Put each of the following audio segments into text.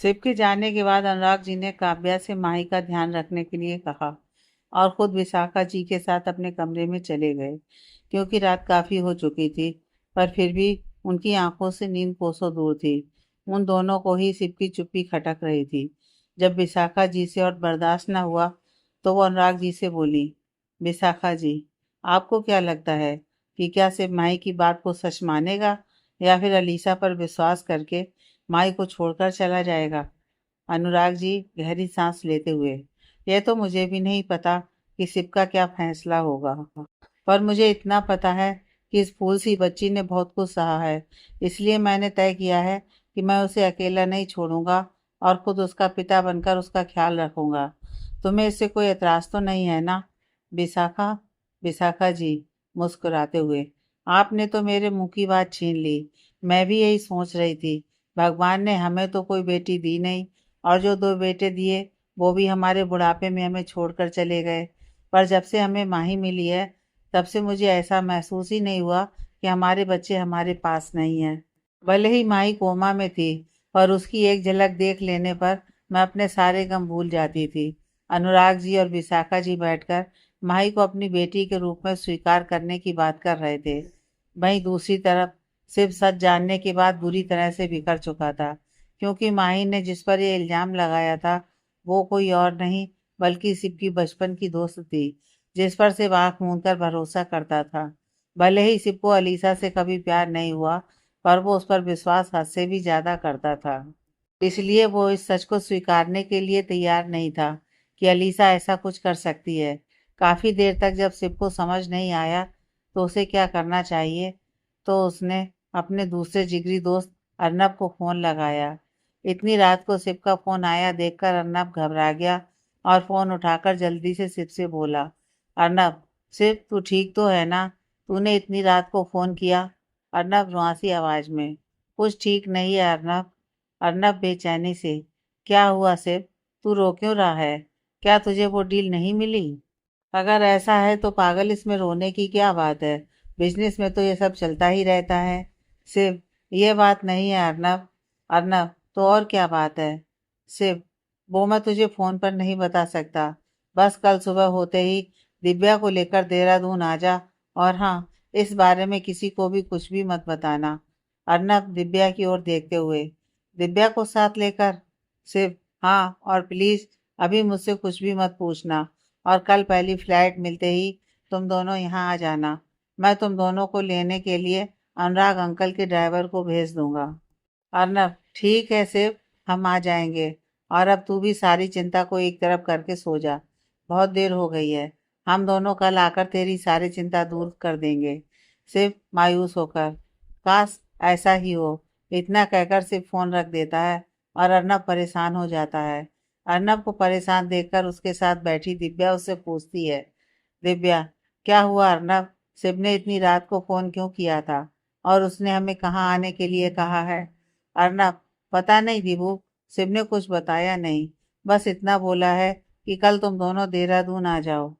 शिव के जाने के बाद अनुराग जी ने काव्या से माही का ध्यान रखने के लिए कहा और खुद विशाखा जी के साथ अपने कमरे में चले गए। क्योंकि रात काफ़ी हो चुकी थी, पर फिर भी उनकी आंखों से नींद कोसों दूर थी। उन दोनों को ही शिव की चुप्पी खटक रही थी। जब विशाखा जी से और बर्दाश्त न हुआ तो वो अनुराग जी से बोली, विशाखा जी, आपको क्या लगता है कि क्या शिव माही की बात को सच मानेगा या फिर अलीसा पर विश्वास करके माई को छोड़कर चला जाएगा? अनुराग जी गहरी सांस लेते हुए, यह तो मुझे भी नहीं पता कि शिव का क्या फैसला होगा, पर मुझे इतना पता है कि इस फूल सी बच्ची ने बहुत कुछ सहा है। इसलिए मैंने तय किया है कि मैं उसे अकेला नहीं छोड़ूंगा और खुद उसका पिता बनकर उसका ख्याल रखूंगा। तुम्हें इससे कोई एतराज़ तो नहीं है ना? विशाखा विशाखा जी मुस्कुराते हुए, आपने तो मेरे मुंह की बात छीन ली। मैं भी यही सोच रही थी। भगवान ने हमें तो कोई बेटी दी नहीं, और जो 2 बेटे दिए वो भी हमारे बुढ़ापे में हमें छोड़कर चले गए। पर जब से हमें माही मिली है, तब से मुझे ऐसा महसूस ही नहीं हुआ कि हमारे बच्चे हमारे पास नहीं हैं। भले ही माही कोमा में थी, पर उसकी एक झलक देख लेने पर मैं अपने सारे गम भूल जाती थी। अनुराग जी और विशाखा जी बैठकर माही को अपनी बेटी के रूप में स्वीकार करने की बात कर रहे थे। वहीं दूसरी तरफ सिर्फ सच जानने के बाद बुरी तरह से बिखर चुका था, क्योंकि माही ने जिस पर यह इल्ज़ाम लगाया था वो कोई और नहीं बल्कि शिव की बचपन की दोस्त थी, जिस पर सिर्फ आंख मूंद कर भरोसा करता था। भले ही शिव को अलीसा से कभी प्यार नहीं हुआ, पर वो उस पर विश्वास हद से भी ज़्यादा करता था। इसलिए वो इस सच को स्वीकारने के लिए तैयार नहीं था कि अलीसा ऐसा कुछ कर सकती है। काफ़ी देर तक जब शिव को समझ नहीं आया तो उसे क्या करना चाहिए, तो उसने अपने दूसरे जिगरी दोस्त अर्नब को फ़ोन लगाया। इतनी रात को शिव का फ़ोन आया देखकर अर्नब घबरा गया और फ़ोन उठाकर जल्दी से शिव से बोला, अर्नब, शिव तू ठीक तो है ना? तूने इतनी रात को फ़ोन किया? अर्नब रुआंसी आवाज़ में, कुछ ठीक नहीं है अर्नब। अर्नब बेचैनी से, क्या हुआ शिव? तू रो क्यों रहा है? क्या तुझे वो डील नहीं मिली? अगर ऐसा है तो पागल, इसमें रोने की क्या बात है? बिजनेस में तो ये सब चलता ही रहता है। शिव, ये बात नहीं है अर्नब। अर्नब, तो और क्या बात है? शिव, वो मैं तुझे फ़ोन पर नहीं बता सकता। बस कल सुबह होते ही दिव्या को लेकर देहरादून आ जा, और हाँ, इस बारे में किसी को भी कुछ भी मत बताना। अर्नब दिव्या की ओर देखते हुए, दिव्या को साथ लेकर? शिव, हाँ, और प्लीज़ अभी मुझसे कुछ भी मत पूछना, और कल पहली फ्लाइट मिलते ही तुम दोनों यहाँ आ जाना। मैं तुम दोनों को लेने के लिए अनुराग अंकल के ड्राइवर को भेज दूंगा। अर्नब, ठीक है शिव, हम आ जाएंगे। और अब तू भी सारी चिंता को एक तरफ करके सो जा। बहुत देर हो गई है। हम दोनों कल आकर तेरी सारी चिंता दूर कर देंगे। शिव मायूस होकर, काश ऐसा ही हो। इतना कहकर शिव फोन रख देता है और अर्नब परेशान हो जाता है। अर्नब को परेशान देखकर उसके साथ बैठी दिव्या उससे पूछती है, दिव्या, क्या हुआ अर्नब? शिव ने इतनी रात को फोन क्यों किया था, और उसने हमें कहाँ आने के लिए कहा है? अर्नब, पता नहीं दीबू, शिव ने कुछ बताया नहीं। बस इतना बोला है कि कल तुम दोनों देहरादून आ जाओ,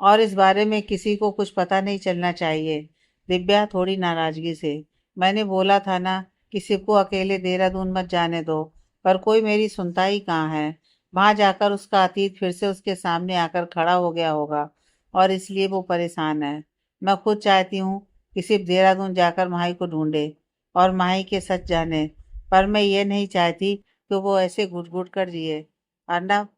और इस बारे में किसी को कुछ पता नहीं चलना चाहिए। दिव्या थोड़ी नाराजगी से, मैंने बोला था ना कि शिव को अकेले देहरादून मत जाने दो, पर कोई मेरी सुनता ही कहाँ है। वहां जाकर उसका अतीत फिर से उसके सामने आकर खड़ा हो गया होगा, और इसलिए वो परेशान है। मैं खुद चाहती हूँ कि सिर्फ देहरादून जाकर माही को ढूंढे और माही के सच जाने, पर मैं ये नहीं चाहती कि वो ऐसे घुट घुट कर जिए। अर्नब,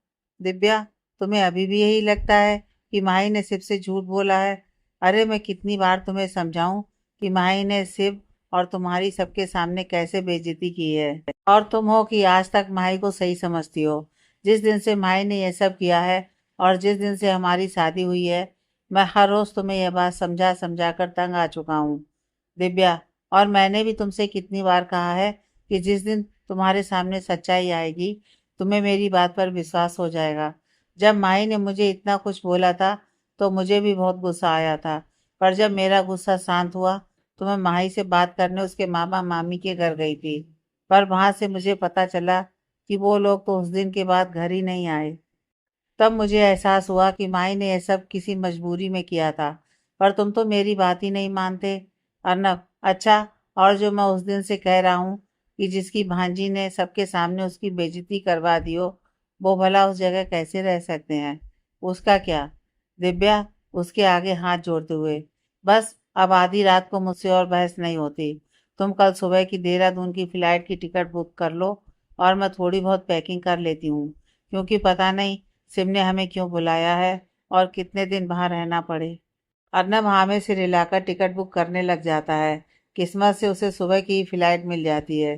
दिव्या, तुम्हें अभी भी यही लगता है कि माही ने शिव से झूठ बोला है? अरे मैं कितनी बार तुम्हें समझाऊं कि माही ने शिव और तुम्हारी सबके सामने कैसे बेइज्जती की है, और तुम हो कि आज तक माही को सही समझती हो। जिस दिन से माही ने यह सब किया है और जिस दिन से हमारी शादी हुई है, मैं हर रोज़ तुम्हें यह बात समझा समझा कर तंग आ चुका हूँ। दिव्या, और मैंने भी तुमसे कितनी बार कहा है कि जिस दिन तुम्हारे सामने सच्चाई आएगी, तुम्हें मेरी बात पर विश्वास हो जाएगा। जब माही ने मुझे इतना कुछ बोला था तो मुझे भी बहुत गुस्सा आया था, पर जब मेरा गुस्सा शांत हुआ तो मैं माही से बात करने उसके मामा मामी के घर गई थी। पर वहां से मुझे पता चला कि वो लोग तो उस दिन के बाद घर ही नहीं आए। तब मुझे एहसास हुआ कि माई ने यह सब किसी मजबूरी में किया था, पर तुम तो मेरी बात ही नहीं मानते। अर्नब, अच्छा, और जो मैं उस दिन से कह रहा हूँ कि जिसकी भांजी ने सबके सामने उसकी बेइज्जती करवा दी हो, वो भला उस जगह कैसे रह सकते हैं? उसका क्या? दिव्या उसके आगे हाथ जोड़ते हुए, बस अब आधी रात को मुझसे और बहस नहीं होती। तुम कल सुबह की देहरादून की फ्लाइट की टिकट बुक कर लो और मैं थोड़ी बहुत पैकिंग कर लेती हूँ, क्योंकि पता नहीं सिम ने हमें क्यों बुलाया है और कितने दिन वहाँ रहना पड़े। अर्नब हामी से रिलाकर टिकट बुक करने लग जाता है। किस्मत से उसे सुबह की ही फ्लाइट मिल जाती है।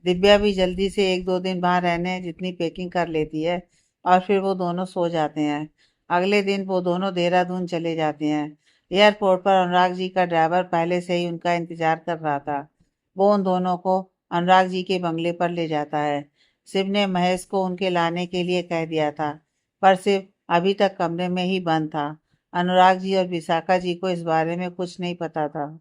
दिव्या भी जल्दी से एक दो दिन वहाँ रहने जितनी पैकिंग कर लेती है और फिर वो दोनों सो जाते हैं। अगले दिन वो दोनों देहरादून चले जाते हैं। एयरपोर्ट पर अनुराग जी का ड्राइवर पहले से ही उनका इंतजार कर रहा था। वो उन दोनों को अनुराग जी के बंगले पर ले जाता है। शिव ने महेश को उनके लाने के लिए कह दिया था, पर शिव अभी तक कमरे में ही बंद था। अनुराग जी और विशाखा जी को इस बारे में कुछ नहीं पता था।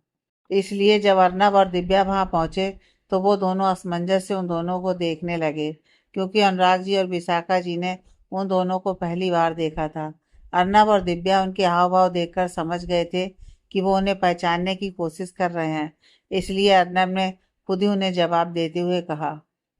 इसलिए जब अर्नब और दिव्या वहां पहुंचे तो वो दोनों असमंजस से उन दोनों को देखने लगे, क्योंकि अनुराग जी और विशाखा जी ने उन दोनों को पहली बार देखा था। अर्नब और दिव्या उनके हाव भाव देखकर समझ गए थे कि वो उन्हें पहचानने की कोशिश कर रहे हैं। इसलिए अर्नब ने खुद ही उन्हें जवाब देते हुए कहा,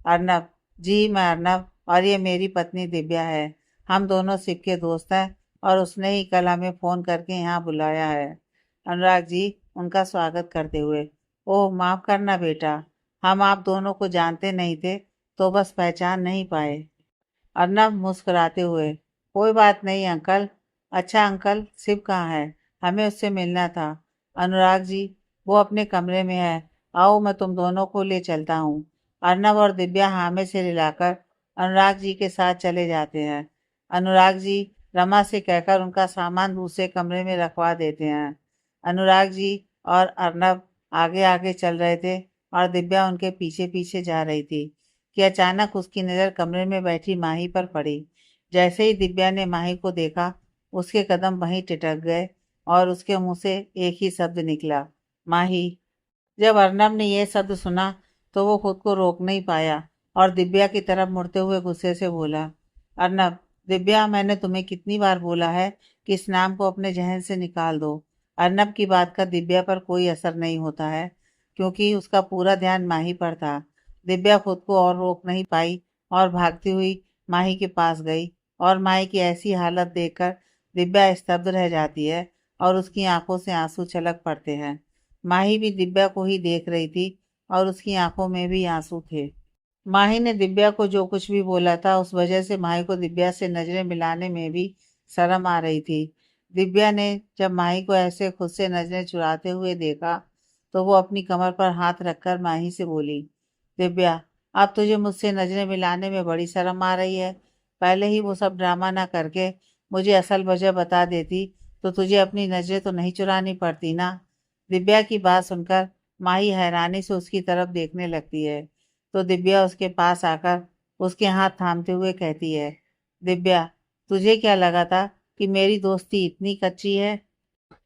अर्नब जी, मैं अर्नब और ये मेरी पत्नी दिव्या है। हम दोनों शिव के दोस्त हैं और उसने ही कल हमें फ़ोन करके यहाँ बुलाया है। अनुराग जी उनका स्वागत करते हुए, ओह माफ़ करना बेटा, हम आप दोनों को जानते नहीं थे, तो बस पहचान नहीं पाए। अर्नब मुस्कुराते हुए, कोई बात नहीं अंकल। अच्छा अंकल, शिव कहाँ है? हमें उससे मिलना था। अनुराग जी, वो अपने कमरे में है। आओ मैं तुम दोनों को ले चलता हूँ। अर्नब और दिव्या हामी से रिलाकर अनुराग जी के साथ चले जाते हैं। अनुराग जी रमा से कहकर उनका सामान दूसरे कमरे में रखवा देते हैं। अनुराग जी और अर्नब आगे आगे चल रहे थे और दिव्या उनके पीछे पीछे जा रही थी कि अचानक उसकी नज़र कमरे में बैठी माही पर पड़ी। जैसे ही दिव्या ने माही को देखा, उसके कदम वहीं टिटक गए और उसके मुंह से एक ही शब्द निकला, माही। जब अर्नब ने यह शब्द सुना तो वो खुद को रोक नहीं पाया और दिव्या की तरफ मुड़ते हुए गुस्से से बोला, अर्नब, दिव्या, मैंने तुम्हें कितनी बार बोला है कि इस नाम को अपने जहन से निकाल दो। अर्नब की बात का दिव्या पर कोई असर नहीं होता है, क्योंकि उसका पूरा ध्यान माही पर था। दिव्या खुद को और रोक नहीं पाई और भागती हुई माही के पास गई और माही की ऐसी हालत देखकर दिव्या स्तब्ध रह जाती है और उसकी आंखों से आंसू छलक पड़ते हैं। माही भी दिव्या को ही देख रही थी और उसकी आंखों में भी आंसू थे। माही ने दिव्या को जो कुछ भी बोला था, उस वजह से माही को दिव्या से नजरें मिलाने में भी शर्म आ रही थी। दिव्या ने जब माही को ऐसे खुद से नजरें चुराते हुए देखा तो वो अपनी कमर पर हाथ रखकर माही से बोली, दिव्या, अब तुझे मुझसे नजरें मिलाने में बड़ी शर्म आ रही है। पहले ही वो सब ड्रामा ना करके मुझे असल वजह बता देती तो तुझे अपनी नजरें तो नहीं चुरानी पड़ती ना। दिव्या की बात सुनकर माही हैरानी से उसकी तरफ देखने लगती है, तो दिव्या उसके पास आकर उसके हाथ थामते हुए कहती है, दिव्या, तुझे क्या लगा था कि मेरी दोस्ती इतनी कच्ची है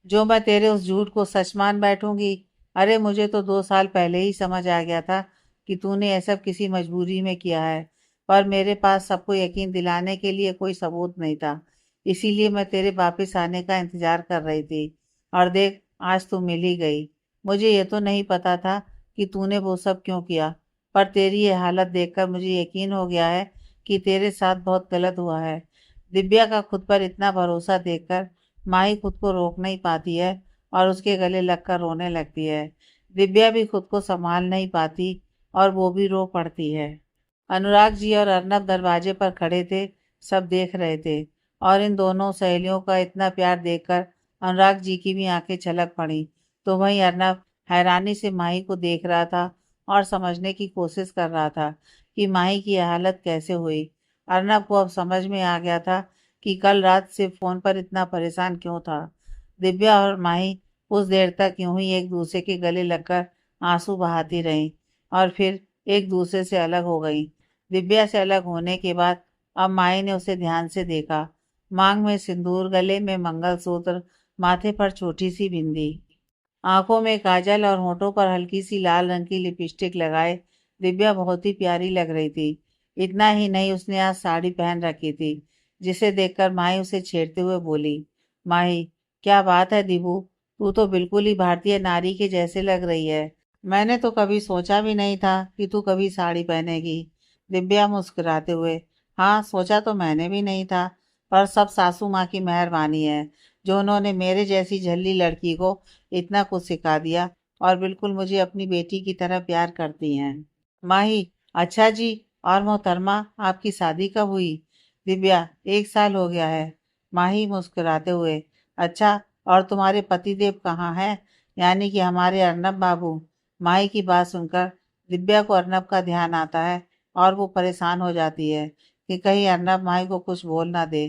जो मैं तेरे उस झूठ को सच मान बैठूंगी? अरे मुझे तो 2 साल पहले ही समझ आ गया था कि तूने यह सब किसी मजबूरी में किया है, पर मेरे पास सबको यकीन दिलाने के लिए कोई सबूत नहीं था। इसीलिए मैं तेरे वापस आने का इंतजार कर रही थी और देख, आज तू मिल ही गई। मुझे ये तो नहीं पता था कि तूने वो सब क्यों किया, पर तेरी ये हालत देखकर मुझे यकीन हो गया है कि तेरे साथ बहुत गलत हुआ है। दिव्या का खुद पर इतना भरोसा देखकर माही खुद को रोक नहीं पाती है और उसके गले लगकर रोने लगती है। दिव्या भी खुद को संभाल नहीं पाती और वो भी रो पड़ती है। अनुराग जी और अर्नब दरवाजे पर खड़े थे, सब देख रहे थे और इन दोनों सहेलियों का इतना प्यार देखकर अनुराग जी की भी आंखें छलक पड़ी। तो वहीं अर्नब हैरानी से माही को देख रहा था और समझने की कोशिश कर रहा था कि माही की यह हालत कैसे हुई। अर्नब को अब समझ में आ गया था कि कल रात से फ़ोन पर इतना परेशान क्यों था। दिव्या और माही कुछ देर तक यूं ही एक दूसरे के गले लगकर आंसू बहाती रहीं और फिर एक दूसरे से अलग हो गईं। दिव्या से अलग होने के बाद अब माही ने उसे ध्यान से देखा। मांग में सिंदूर, गले में मंगलसूत्र, माथे पर छोटी सी बिंदी, आंखों में काजल और होठों पर हल्की सी लाल रंग की लिपस्टिक लगाए दिव्या बहुत ही प्यारी लग रही थी। इतना ही नहीं, उसने आज साड़ी पहन रखी थी, जिसे देखकर माही उसे छेड़ते हुए बोली, माही, क्या बात है दिबू, तू तो बिल्कुल ही भारतीय नारी के जैसे लग रही है। मैंने तो कभी सोचा भी नहीं था कि तू कभी साड़ी पहनेगी। दिव्या मुस्कुराते हुए, हाँ सोचा तो मैंने भी नहीं था, पर सब सासू माँ की मेहरबानी है, जो उन्होंने मेरे जैसी झल्ली लड़की को इतना कुछ सिखा दिया और बिल्कुल मुझे अपनी बेटी की तरह प्यार करती हैं। माही, अच्छा जी। और मोहतरमा, आपकी शादी कब हुई? दिव्या, 1 साल हो गया है। माही मुस्कुराते हुए, अच्छा, और तुम्हारे पतिदेव कहाँ हैं? यानी कि हमारे अर्नब बाबू? माही की बात सुनकर दिव्या को अर्नब का ध्यान आता है और वो परेशान हो जाती है कि कहीं अर्नब माही को कुछ बोल ना दे।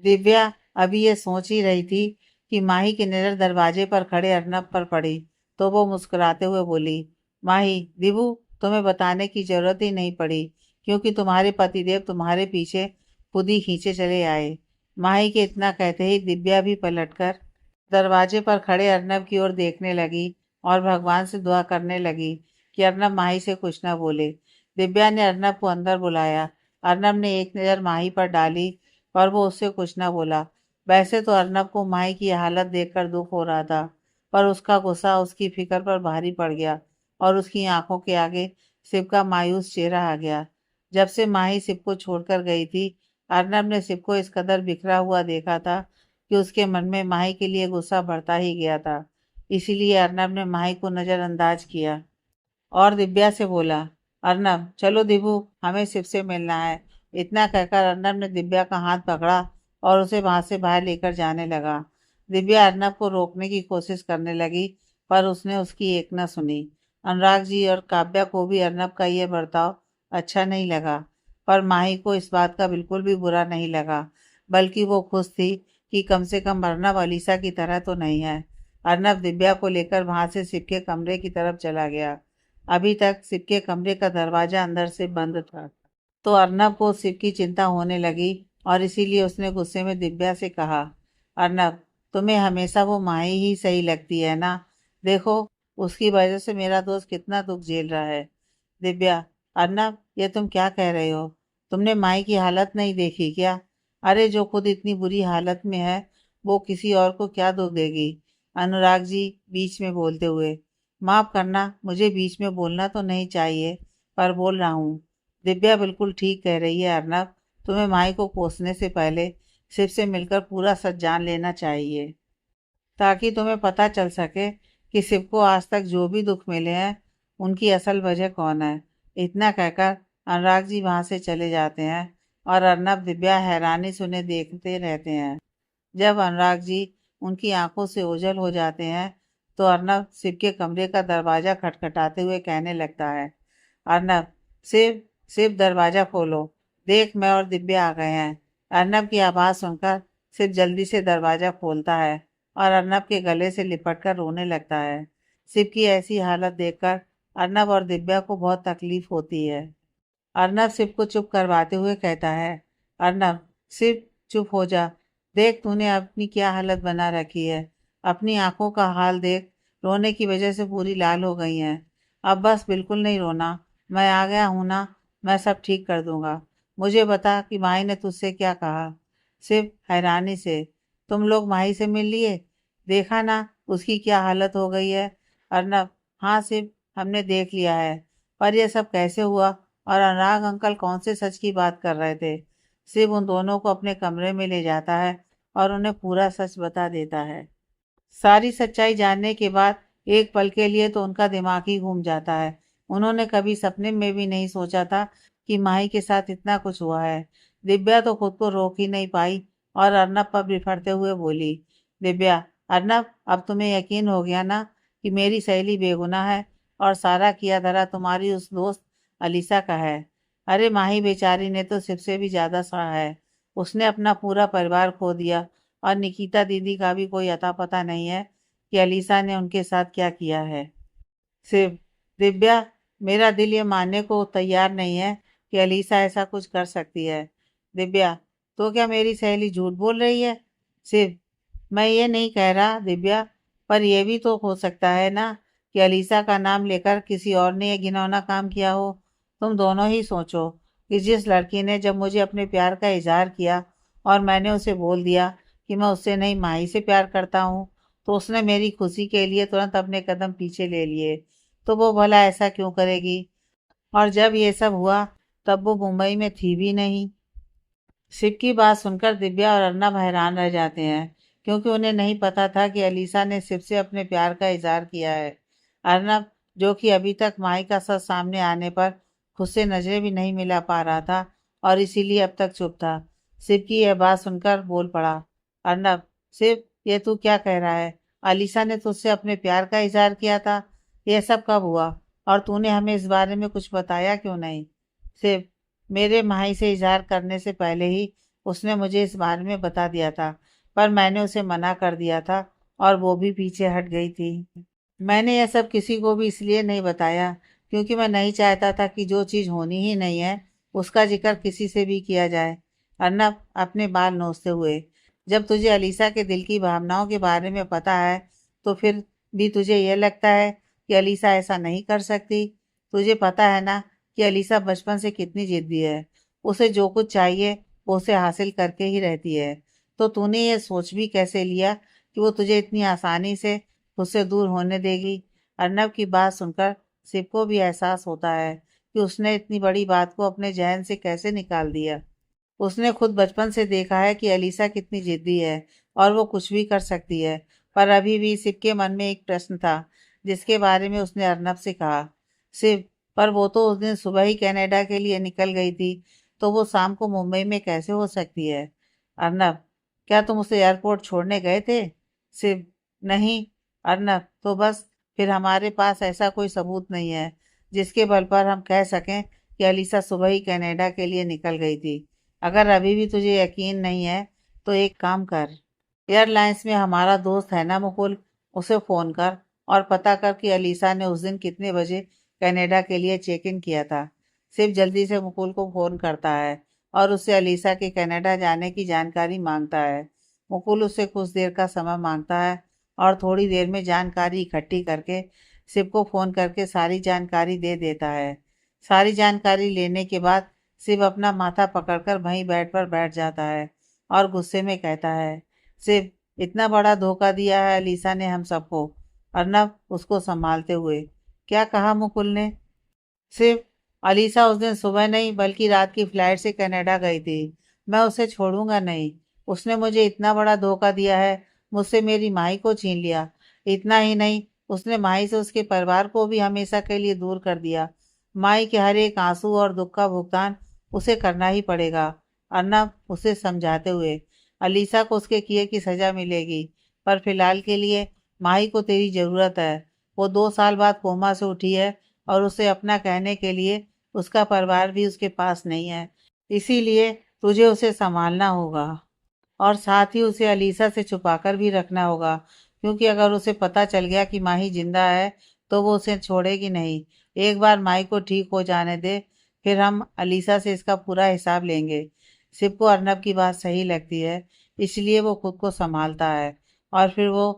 दिव्या अभी ये सोच ही रही थी कि माही की नज़र दरवाजे पर खड़े अर्नब पर पड़ी, तो वो मुस्कुराते हुए बोली, माही, दिबू, तुम्हें बताने की जरूरत ही नहीं पड़ी, क्योंकि तुम्हारे पतिदेव तुम्हारे पीछे खुद ही खींचे चले आए। माही के इतना कहते ही दिव्या भी पलटकर दरवाजे पर खड़े अर्नब की ओर देखने लगी और भगवान से दुआ करने लगी कि अर्नब माही से कुछ न बोले। दिव्या ने अर्नब को अंदर बुलाया। अर्नब ने एक नज़र माही पर डाली, पर वो उससे कुछ न बोला। वैसे तो अर्नब को माही की हालत देखकर दुख हो रहा था, पर उसका गुस्सा उसकी फिक्र पर भारी पड़ गया और उसकी आंखों के आगे शिव का मायूस चेहरा आ गया। जब से माही शिव को छोड़कर गई थी, अर्नब ने शिव को इस कदर बिखरा हुआ देखा था कि उसके मन में माही के लिए गुस्सा बढ़ता ही गया था। इसीलिए अर्नब ने माही को नज़रअंदाज किया और दिव्या से बोला, अर्नब चलो दिभू, हमें शिव से मिलना है। इतना कहकर अर्नब ने दिव्या का हाथ पकड़ा और उसे वहां से बाहर लेकर जाने लगा। दिव्या अर्नब को रोकने की कोशिश करने लगी, पर उसने उसकी एक न सुनी। अनुराग जी और काव्या को भी अर्नब का यह बर्ताव अच्छा नहीं लगा, पर माही को इस बात का बिल्कुल भी बुरा नहीं लगा, बल्कि वो खुश थी कि कम से कम अर्नब अलीसा की तरह तो नहीं है। अर्नब दिव्या को लेकर वहां से शिव के कमरे की तरफ चला गया। अभी तक शिव के कमरे का दरवाजा अंदर से बंद था, तो अर्नब को शिव की चिंता होने लगी और इसीलिए उसने गुस्से में दिव्या से कहा, अर्नब, तुम्हें हमेशा वो माही ही सही लगती है ना? देखो, उसकी वजह से मेरा दोस्त कितना दुख झेल रहा है। दिव्या, अर्नब, ये तुम क्या कह रहे हो? तुमने माई की हालत नहीं देखी क्या? अरे जो खुद इतनी बुरी हालत में है, वो किसी और को क्या दुख देगी? अनुराग जी बीच में बोलते हुए, माफ करना, मुझे बीच में बोलना तो नहीं चाहिए, पर बोल रहा हूँ। दिव्या बिल्कुल ठीक कह रही है अर्नब, तुम्हें माई को कोसने से पहले शिव से मिलकर पूरा सच जान लेना चाहिए, ताकि तुम्हें पता चल सके कि शिव को आज तक जो भी दुख मिले हैं, उनकी असल वजह कौन है। इतना कहकर अनुराग जी वहां से चले जाते हैं और अर्नब दिव्या हैरानी से उन्हें देखते रहते हैं। जब अनुराग जी उनकी आंखों से ओझल हो जाते हैं, तो अर्नब शिव के कमरे का दरवाजा खटखटाते हुए कहने लगता है, अर्नब, शिव, शिव दरवाजा खोलो, देख मैं और दिव्या आ गए हैं। अर्नब की आवाज़ सुनकर शिव जल्दी से दरवाजा खोलता है और अर्नब के गले से लिपटकर रोने लगता है। शिव की ऐसी हालत देखकर अर्नब और दिव्या को बहुत तकलीफ होती है। अर्नब शिव को चुप करवाते हुए कहता है, अर्नब, शिव चुप हो जा, देख तूने अपनी क्या हालत बना रखी है। अपनी आंखों का हाल देख, रोने की वजह से पूरी लाल हो गई हैं। अब बस बिल्कुल नहीं रोना, मैं आ गया हूं ना, मैं सब ठीक कर दूंगा। मुझे बता कि माही ने तुझसे क्या कहा? शिव हैरानी से, तुम लोग माही से मिल लिए? देखा ना उसकी क्या हालत हो गई है? अर्नब, हाँ शिव, हमने देख लिया है, पर यह सब कैसे हुआ और अनुराग अंकल कौन से सच की बात कर रहे थे? शिव उन दोनों को अपने कमरे में ले जाता है और उन्हें पूरा सच बता देता है। सारी सच्चाई जानने के बाद एक पल के लिए तो उनका दिमाग ही घूम जाता है। उन्होंने कभी सपने में भी नहीं सोचा था कि माही के साथ इतना कुछ हुआ है। दिव्या तो खुद को रोक ही नहीं पाई और अर्नब पर बिफरते हुए बोली, दिव्या, अर्नब, अब तुम्हें यकीन हो गया ना कि मेरी सहेली बेगुनाह है और सारा किया धरा तुम्हारी उस दोस्त अलीसा का है। अरे माही बेचारी ने तो शिव से भी ज्यादा सहा है। उसने अपना पूरा परिवार खो दिया और निकिता दीदी का भी कोई अता पता नहीं है कि अलीसा ने उनके साथ क्या किया है। शिव, दिव्या, मेरा दिल ये मानने को तैयार नहीं है कि अलीसा ऐसा कुछ कर सकती है। दिव्या, तो क्या मेरी सहेली झूठ बोल रही है? शिव, मैं ये नहीं कह रहा दिव्या, पर यह भी तो हो सकता है ना कि अलीसा का नाम लेकर किसी और ने यह घिनौना काम किया हो। तुम दोनों ही सोचो कि जिस लड़की ने जब मुझे अपने प्यार का इजहार किया और मैंने उसे बोल दिया कि मैं उससे नहीं माही से प्यार करता हूँ, तो उसने मेरी खुशी के लिए तुरंत अपने कदम पीछे ले लिए। तो वो भला ऐसा क्यों करेगी? और जब ये सब हुआ तब वो मुंबई में थी भी नहीं। शिव की बात सुनकर दिव्या और अर्नब हैरान रह जाते हैं, क्योंकि उन्हें नहीं पता था कि अलीसा ने शिव से अपने प्यार का इजहार किया है। अर्नब, जो कि अभी तक माई का सच सामने आने पर खुद से नजरें भी नहीं मिला पा रहा था और इसीलिए अब तक चुप था, शिव की यह बात सुनकर बोल पड़ा। अर्नब, शिव, ये तू क्या कह रहा है? अलीसा ने तुझसे अपने प्यार का इजहार किया था? यह सब कब हुआ? और तूने हमें इस बारे में कुछ बताया क्यों नहीं? शिव, मेरे माही से इजहार करने से पहले ही उसने मुझे इस बारे में बता दिया था, पर मैंने उसे मना कर दिया था और वो भी पीछे हट गई थी। मैंने यह सब किसी को भी इसलिए नहीं बताया क्योंकि मैं नहीं चाहता था कि जो चीज़ होनी ही नहीं है उसका जिक्र किसी से भी किया जाए। अर्नब अपने बाल नोचते हुए, जब तुझे अलीसा के दिल की भावनाओं के बारे में पता है तो फिर भी तुझे यह लगता है कि अलीसा ऐसा नहीं कर सकती? तुझे पता है ना कि अलीसा बचपन से कितनी जिद्दी है। उसे जो कुछ चाहिए वो उसे हासिल करके ही रहती है। तो तूने ये सोच भी कैसे लिया कि वो तुझे इतनी आसानी से खुद से दूर होने देगी? अर्नब की बात सुनकर शिव को भी एहसास होता है कि उसने इतनी बड़ी बात को अपने जहन से कैसे निकाल दिया। उसने खुद बचपन से देखा है कि अलीसा कितनी जिद्दी है और वो कुछ भी कर सकती है, पर अभी भी शिव के मन में एक प्रश्न था जिसके बारे में उसने अर्नब से कहा। शिव, पर वो तो उस दिन सुबह ही कनाडा के लिए निकल गई थी, तो वो शाम को मुंबई में कैसे हो सकती है? अर्नब, क्या तुम उसे एयरपोर्ट छोड़ने गए थे? शिव, नहीं। अर्नब, तो बस फिर हमारे पास ऐसा कोई सबूत नहीं है जिसके बल पर हम कह सकें कि अलीसा सुबह ही कनाडा के लिए निकल गई थी। अगर अभी भी तुझे यकीन नहीं है तो एक काम कर, एयरलाइंस में हमारा दोस्त है ना मुकुल, उसे फ़ोन कर और पता कर कि अलीसा ने उस दिन कितने बजे कनाडा के लिए चेक इन किया था। सिर्फ जल्दी से मुकुल को फ़ोन करता है और उससे अलीसा के कनाडा जाने की जानकारी मांगता है। मुकुल उससे कुछ देर का समय मांगता है और थोड़ी देर में जानकारी इकट्ठी करके शिव को फ़ोन करके सारी जानकारी दे देता है। सारी जानकारी लेने के बाद शिव अपना माथा पकड़कर वहीं बेड पर बैठ जाता है और गुस्से में कहता है, शिव, इतना बड़ा धोखा दिया है अलीसा ने हम सबको। अर्नब उसको संभालते हुए, क्या कहा मुकुल ने? सिर्फ अलीसा उस दिन सुबह नहीं बल्कि रात की फ्लाइट से कनाडा गई थी। मैं उसे छोड़ूंगा नहीं। उसने मुझे इतना बड़ा धोखा दिया है, मुझसे मेरी माई को छीन लिया। इतना ही नहीं, उसने माई से उसके परिवार को भी हमेशा के लिए दूर कर दिया। माई के हर एक आंसू और दुख का भुगतान उसे करना ही पड़ेगा। अर्नब उसे समझाते हुए, अलीसा को उसके किए की सजा मिलेगी, पर फिलहाल के लिए माई को तेरी ज़रूरत है। वो 2 साल बाद कोमा से उठी है और उसे अपना कहने के लिए उसका परिवार भी उसके पास नहीं है। इसीलिए तुझे उसे संभालना होगा और साथ ही उसे अलीसा से छुपाकर भी रखना होगा, क्योंकि अगर उसे पता चल गया कि माही जिंदा है तो वो उसे छोड़ेगी नहीं। एक बार माही को ठीक हो जाने दे, फिर हम अलीसा से इसका पूरा हिसाब लेंगे। शिव को अर्नब की बात सही लगती है, इसलिए वो खुद को संभालता है और फिर वो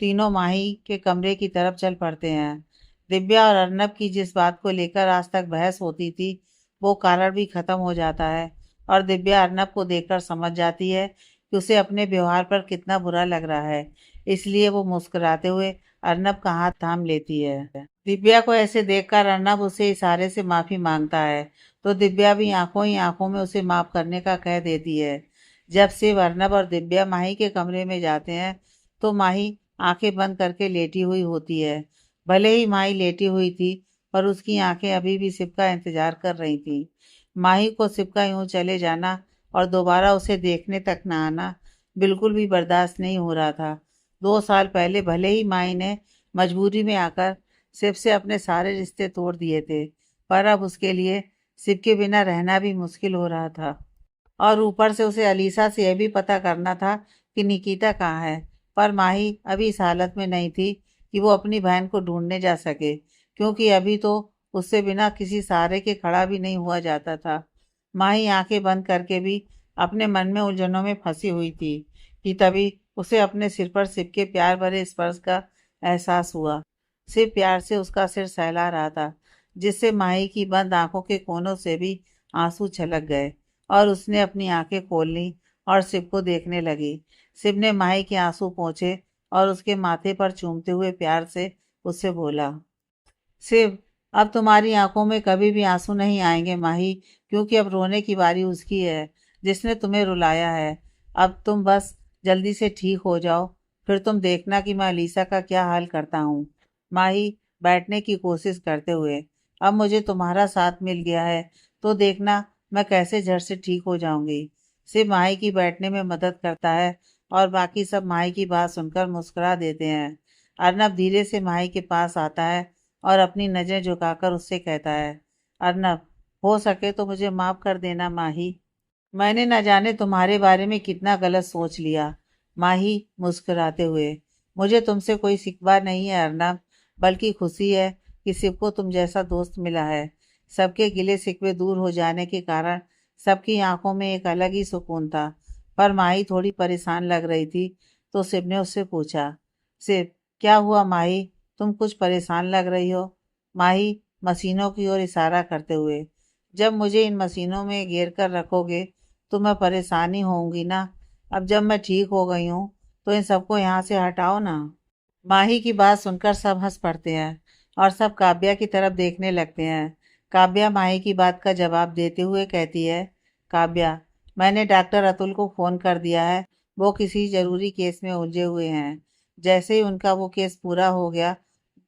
तीनों माही के कमरे की तरफ चल पड़ते हैं। दिव्या और अर्नब की जिस बात को लेकर आज तक बहस होती थी वो कारण भी खत्म हो जाता है और दिव्या अर्नब को देखकर समझ जाती है कि उसे अपने व्यवहार पर कितना बुरा लग रहा है। इसलिए वो मुस्कुराते हुए अर्नब का हाथ थाम लेती है। दिव्या को ऐसे देखकर अर्नब उसे इशारे से माफी मांगता है, तो दिव्या भी आंखों ही आंखों में उसे माफ करने का कह देती है। जब शिव, अर्नब और दिव्या माही के कमरे में जाते हैं तो माही आंखें बंद करके लेटी हुई होती है। भले ही माही लेटी हुई थी, पर उसकी आंखें अभी भी शिव का इंतजार कर रही थी। माही को शिव का यूं चले जाना और दोबारा उसे देखने तक न आना बिल्कुल भी बर्दाश्त नहीं हो रहा था। 2 साल पहले भले ही माई ने मजबूरी में आकर शिव से अपने सारे रिश्ते तोड़ दिए थे, पर अब उसके लिए शिव के बिना रहना भी मुश्किल हो रहा था। और ऊपर से उसे अलीसा से यह भी पता करना था कि निकिता कहाँ है। पर माही अभी इस हालत में नहीं थी कि वो अपनी बहन को ढूंढने जा सके, क्योंकि अभी तो उससे बिना किसी सहारे के खड़ा भी नहीं हुआ जाता था। माही आंखें बंद करके भी अपने मन में उलझनों में फंसी हुई थी कि तभी उसे अपने सिर पर शिव के प्यार भरे स्पर्श का एहसास हुआ। शिव प्यार से उसका सिर सहला रहा था, जिससे माही की बंद आंखों के कोनों से भी आंसू छलक गए और उसने अपनी आंखें खोल ली और शिव को देखने लगी। शिव ने माही के आंसू पोंछे और उसके माथे पर चूमते हुए प्यार से उससे बोला, सिर्फ अब तुम्हारी आंखों में कभी भी आंसू नहीं आएंगे माही, क्योंकि अब रोने की बारी उसकी है जिसने तुम्हें रुलाया है। अब तुम बस जल्दी से ठीक हो जाओ, फिर तुम देखना कि मैं अलीसा का क्या हाल करता हूँ। माही बैठने की कोशिश करते हुए, अब मुझे तुम्हारा साथ मिल गया है तो देखना मैं कैसे झट से ठीक हो जाऊंगी। सिर्फ माही की बैठने में मदद करता है और बाकी सब माही की बात सुनकर मुस्कुरा देते हैं। अर्नब धीरे से माही के पास आता है और अपनी नज़रें झुकाकर उससे कहता है, अर्नब, हो सके तो मुझे माफ़ कर देना माही। मैंने न जाने तुम्हारे बारे में कितना गलत सोच लिया। माही मुस्कुराते हुए, मुझे तुमसे कोई शिकवा नहीं है अर्नब, बल्कि खुशी है कि शिव को तुम जैसा दोस्त मिला है। सबके गिले शिकवे दूर हो जाने के कारण सबकी आंखों में एक अलग ही सुकून था। पर माही थोड़ी परेशान लग रही थी तो शिव ने उससे पूछा, शिव, क्या हुआ माही, तुम कुछ परेशान लग रही हो। माही मशीनों की ओर इशारा करते हुए, जब मुझे इन मशीनों में घेर कर रखोगे तो मैं परेशानी होऊंगी ना। अब जब मैं ठीक हो गई हूँ तो इन सबको यहाँ से हटाओ ना। माही की बात सुनकर सब हंस पड़ते हैं और सब काव्या की तरफ देखने लगते हैं। काव्या माही की बात का जवाब देते हुए कहती है, काव्या, मैंने डॉक्टर अतुल को फ़ोन कर दिया है, वो किसी ज़रूरी केस में उलझे हुए हैं। जैसे ही उनका वो केस पूरा हो गया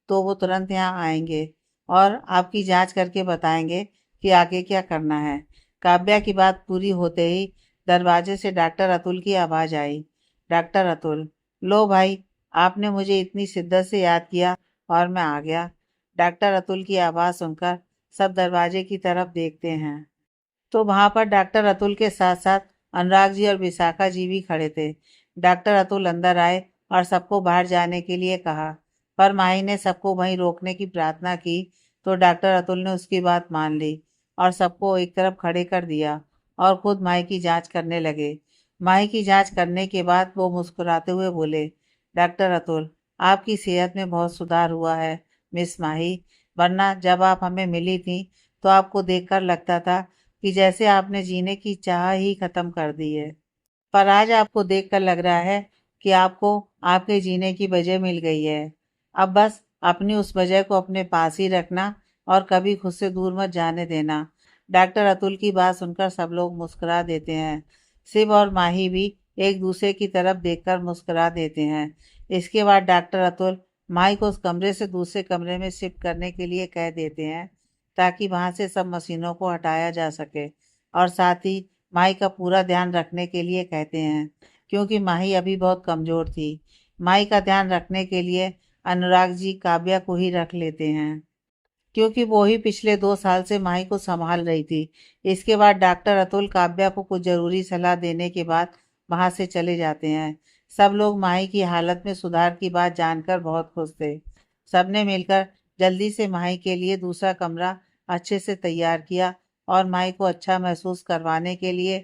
तो वो तुरंत यहाँ आएंगे और आपकी जांच करके बताएंगे कि आगे क्या करना है। काव्या की बात पूरी होते ही दरवाजे से डॉक्टर अतुल की आवाज़ आई, डॉक्टर अतुल, लो भाई, आपने मुझे इतनी शिद्दत से याद किया और मैं आ गया। डॉक्टर अतुल की आवाज़ सुनकर सब दरवाजे की तरफ देखते हैं तो वहां पर डॉक्टर अतुल के साथ साथ अनुराग जी और विशाखा जी भी खड़े थे। डॉक्टर अतुल अंदर आए और सबको बाहर जाने के लिए कहा, पर माही ने सबको वहीं रोकने की प्रार्थना की तो डॉक्टर अतुल ने उसकी बात मान ली और सबको एक तरफ खड़े कर दिया और खुद माही की जांच करने लगे। माही की जांच करने के बाद वो मुस्कुराते हुए बोले, डॉक्टर अतुल, आपकी सेहत में बहुत सुधार हुआ है मिस माही, वरना जब आप हमें मिली थी तो आपको देखकर लगता था कि जैसे आपने जीने की चाह ही खत्म कर दी है। पर आज आपको देखकर लग रहा है कि आपको आपके जीने की वजह मिल गई है। अब बस अपनी उस वजह को अपने पास ही रखना और कभी खुद से दूर मत जाने देना। डॉक्टर अतुल की बात सुनकर सब लोग मुस्कुरा देते हैं। शिव और माही भी एक दूसरे की तरफ देखकर मुस्कुरा देते हैं। इसके बाद डॉक्टर अतुल माही को उस कमरे से दूसरे कमरे में शिफ्ट करने के लिए कह देते हैं ताकि वहां से सब मशीनों को हटाया जा सके और साथ ही माही का पूरा ध्यान रखने के लिए कहते हैं, क्योंकि माही अभी बहुत कमज़ोर थी। माही का ध्यान रखने के लिए अनुराग जी काव्या को ही रख लेते हैं, क्योंकि वो ही पिछले 2 साल से माही को संभाल रही थी। इसके बाद डॉक्टर अतुल काव्या को कुछ ज़रूरी सलाह देने के बाद वहाँ से चले जाते हैं। सब लोग माही की हालत में सुधार की बात जानकर बहुत खुश थे। सबने मिलकर जल्दी से माही के लिए दूसरा कमरा अच्छे से तैयार किया और माही को अच्छा महसूस करवाने के लिए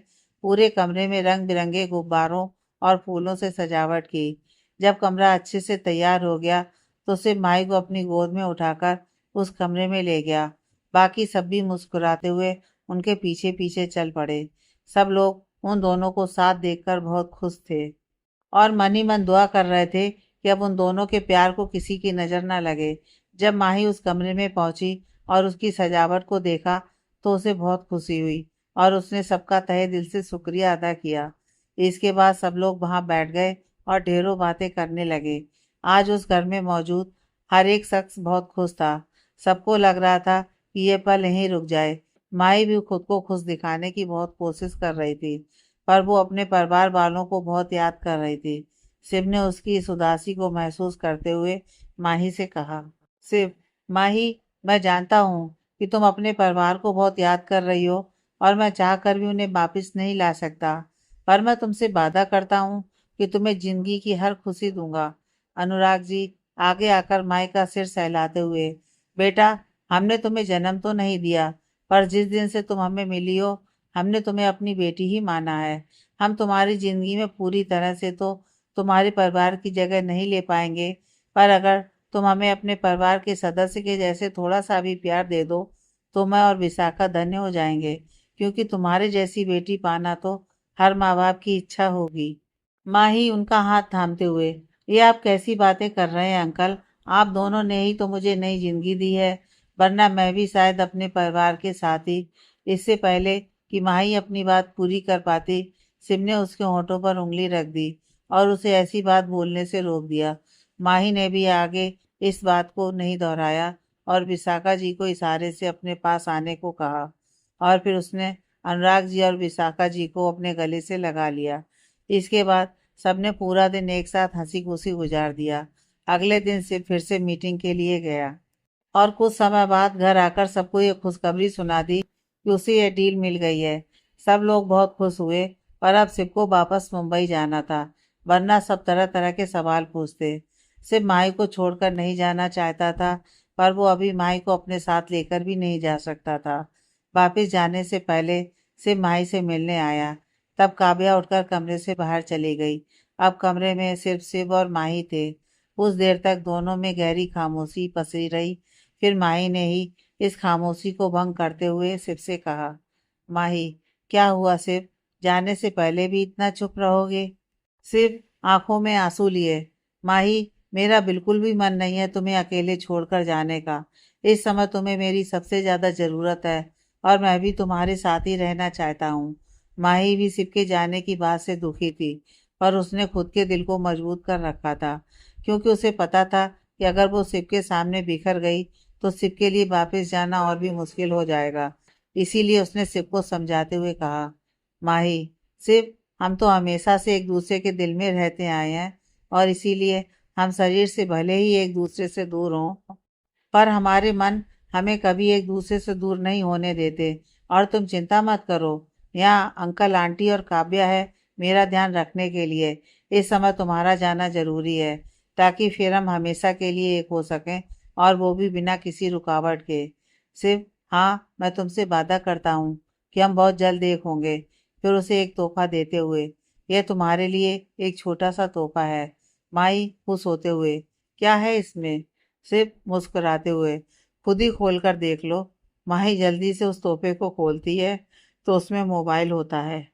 पूरे कमरे में रंग बिरंगे गुब्बारों और फूलों से सजावट की। जब कमरा अच्छे से तैयार हो गया तो सिर्फ माही को अपनी गोद में उठाकर उस कमरे में ले गया। बाकी सब भी मुस्कुराते हुए उनके पीछे पीछे चल पड़े। सब लोग उन दोनों को साथ देखकर बहुत खुश थे और मन ही मन दुआ कर रहे थे कि अब उन दोनों के प्यार को किसी की नज़र न लगे। जब माही उस कमरे में पहुंची और उसकी सजावट को देखा तो उसे बहुत खुशी हुई और उसने सबका तहे दिल से शुक्रिया अदा किया। इसके बाद सब लोग वहां बैठ गए और ढेरों बातें करने लगे। आज उस घर में मौजूद हर एक शख्स बहुत खुश था। सबको लग रहा था कि ये पल यहीं रुक जाए। माही भी खुद को खुश दिखाने की बहुत कोशिश कर रही थी, पर वो अपने परिवार वालों को बहुत याद कर रही थी। शिव ने उसकी इस उदासी को महसूस करते हुए माही से कहा, शिव, माही, मैं जानता हूँ कि तुम अपने परिवार को बहुत याद कर रही हो और मैं चाहकर भी उन्हें वापस नहीं ला सकता, पर मैं तुमसे वादा करता हूँ कि तुम्हें जिंदगी की हर खुशी दूंगा। अनुराग जी आगे आकर माई का सिर सहलाते हुए, बेटा, हमने तुम्हें जन्म तो नहीं दिया, पर जिस दिन से तुम हमें मिली हो हमने तुम्हें अपनी बेटी ही माना है। हम तुम्हारी ज़िंदगी में पूरी तरह से तो तुम्हारे परिवार की जगह नहीं ले पाएंगे, पर अगर तुम हमें अपने परिवार के सदस्य के जैसे थोड़ा सा भी प्यार दे दो तो मैं और विशाखा धन्य हो जाएंगे, क्योंकि तुम्हारे जैसी बेटी पाना तो हर माँ बाप की इच्छा होगी। माही उनका हाथ थामते हुए, ये आप कैसी बातें कर रहे हैं अंकल, आप दोनों ने ही तो मुझे नई जिंदगी दी है, वरना मैं भी शायद अपने परिवार के साथ ही। इससे पहले कि माही अपनी बात पूरी कर पाती, सिम ने उसके होठों पर उंगली रख दी और उसे ऐसी बात बोलने से रोक दिया। माही ने भी आगे इस बात को नहीं दोहराया और विशाखा जी को इशारे से अपने पास आने को कहा और फिर उसने अनुराग जी और विशाखा जी को अपने गले से लगा लिया। इसके बाद सबने पूरा दिन एक साथ हंसी खुशी गुजार दिया। अगले दिन से फिर से मीटिंग के लिए गया और कुछ समय बाद घर आकर सबको ये खुशखबरी सुना दी कि उसे ये डील मिल गई है। सब लोग बहुत खुश हुए, पर अब सिर्फ को वापस मुंबई जाना था, वरना सब तरह तरह के सवाल पूछते। सिर्फ माही को छोड़कर नहीं जाना चाहता था, पर वो अभी माही को अपने साथ लेकर भी नहीं जा सकता था। वापिस जाने से पहले सिर्फ माही से मिलने आया। तब काव्या उठकर कमरे से बाहर चली गई। अब कमरे में सिर्फ शिव और माही थे। कुछ देर तक दोनों में गहरी खामोशी पसरी रही। फिर माही ने ही इस खामोशी को भंग करते हुए शिव से कहा, माही, क्या हुआ शिव? जाने से पहले भी इतना चुप रहोगे? शिव आंखों में आंसू लिए, माही, मेरा बिल्कुल भी मन नहीं है तुम्हें अकेले छोड़कर जाने का। इस समय तुम्हें मेरी सबसे ज्यादा जरूरत है और मैं भी तुम्हारे साथ ही रहना चाहता हूँ। माही भी शिव के जाने की बात से दुखी थी, पर उसने खुद के दिल को मजबूत कर रखा था, क्योंकि उसे पता था कि अगर वो शिव के सामने बिखर गई तो शिव के लिए वापस जाना और भी मुश्किल हो जाएगा। इसीलिए उसने शिव को समझाते हुए कहा, माही, शिव, हम तो हमेशा से एक दूसरे के दिल में रहते आए हैं और इसीलिए हम शरीर से भले ही एक दूसरे से दूर हों, पर हमारे मन हमें कभी एक दूसरे से दूर नहीं होने देते। और तुम चिंता मत करो, यहाँ अंकल आंटी और काव्या है मेरा ध्यान रखने के लिए। इस समय तुम्हारा जाना जरूरी है, ताकि फिर हम हमेशा के लिए एक हो सकें, और वो भी बिना किसी रुकावट के। सिर्फ हाँ, मैं तुमसे वादा करता हूँ कि हम बहुत जल्द एक होंगे। फिर उसे एक तोहफा देते हुए, यह तुम्हारे लिए एक छोटा सा तोहफा है। माई खुश होते हुए, क्या है इसमें? सिर्फ मुस्कुराते हुए, खुद ही खोल कर देख लो। माही जल्दी से उस तोहफे को खोलती है तो उसमें मोबाइल होता है,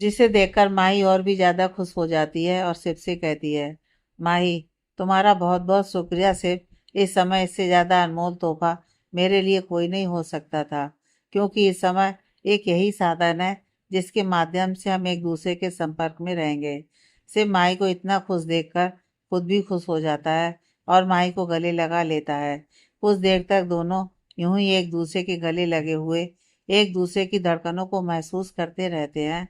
जिसे देखकर माही और भी ज्यादा खुश हो जाती है और शिव से कहती है, माही, तुम्हारा बहुत बहुत शुक्रिया शिव। इस समय इससे ज्यादा अनमोल तोहफा मेरे लिए कोई नहीं हो सकता था, क्योंकि इस समय एक यही साधन है जिसके माध्यम से हम एक दूसरे के संपर्क में रहेंगे। शिव माही को इतना खुश देखकर खुद भी खुश हो जाता है और माही को गले लगा लेता है। कुछ देर तक दोनों यूं ही एक दूसरे के गले लगे हुए एक दूसरे की धड़कनों को महसूस करते रहते हैं।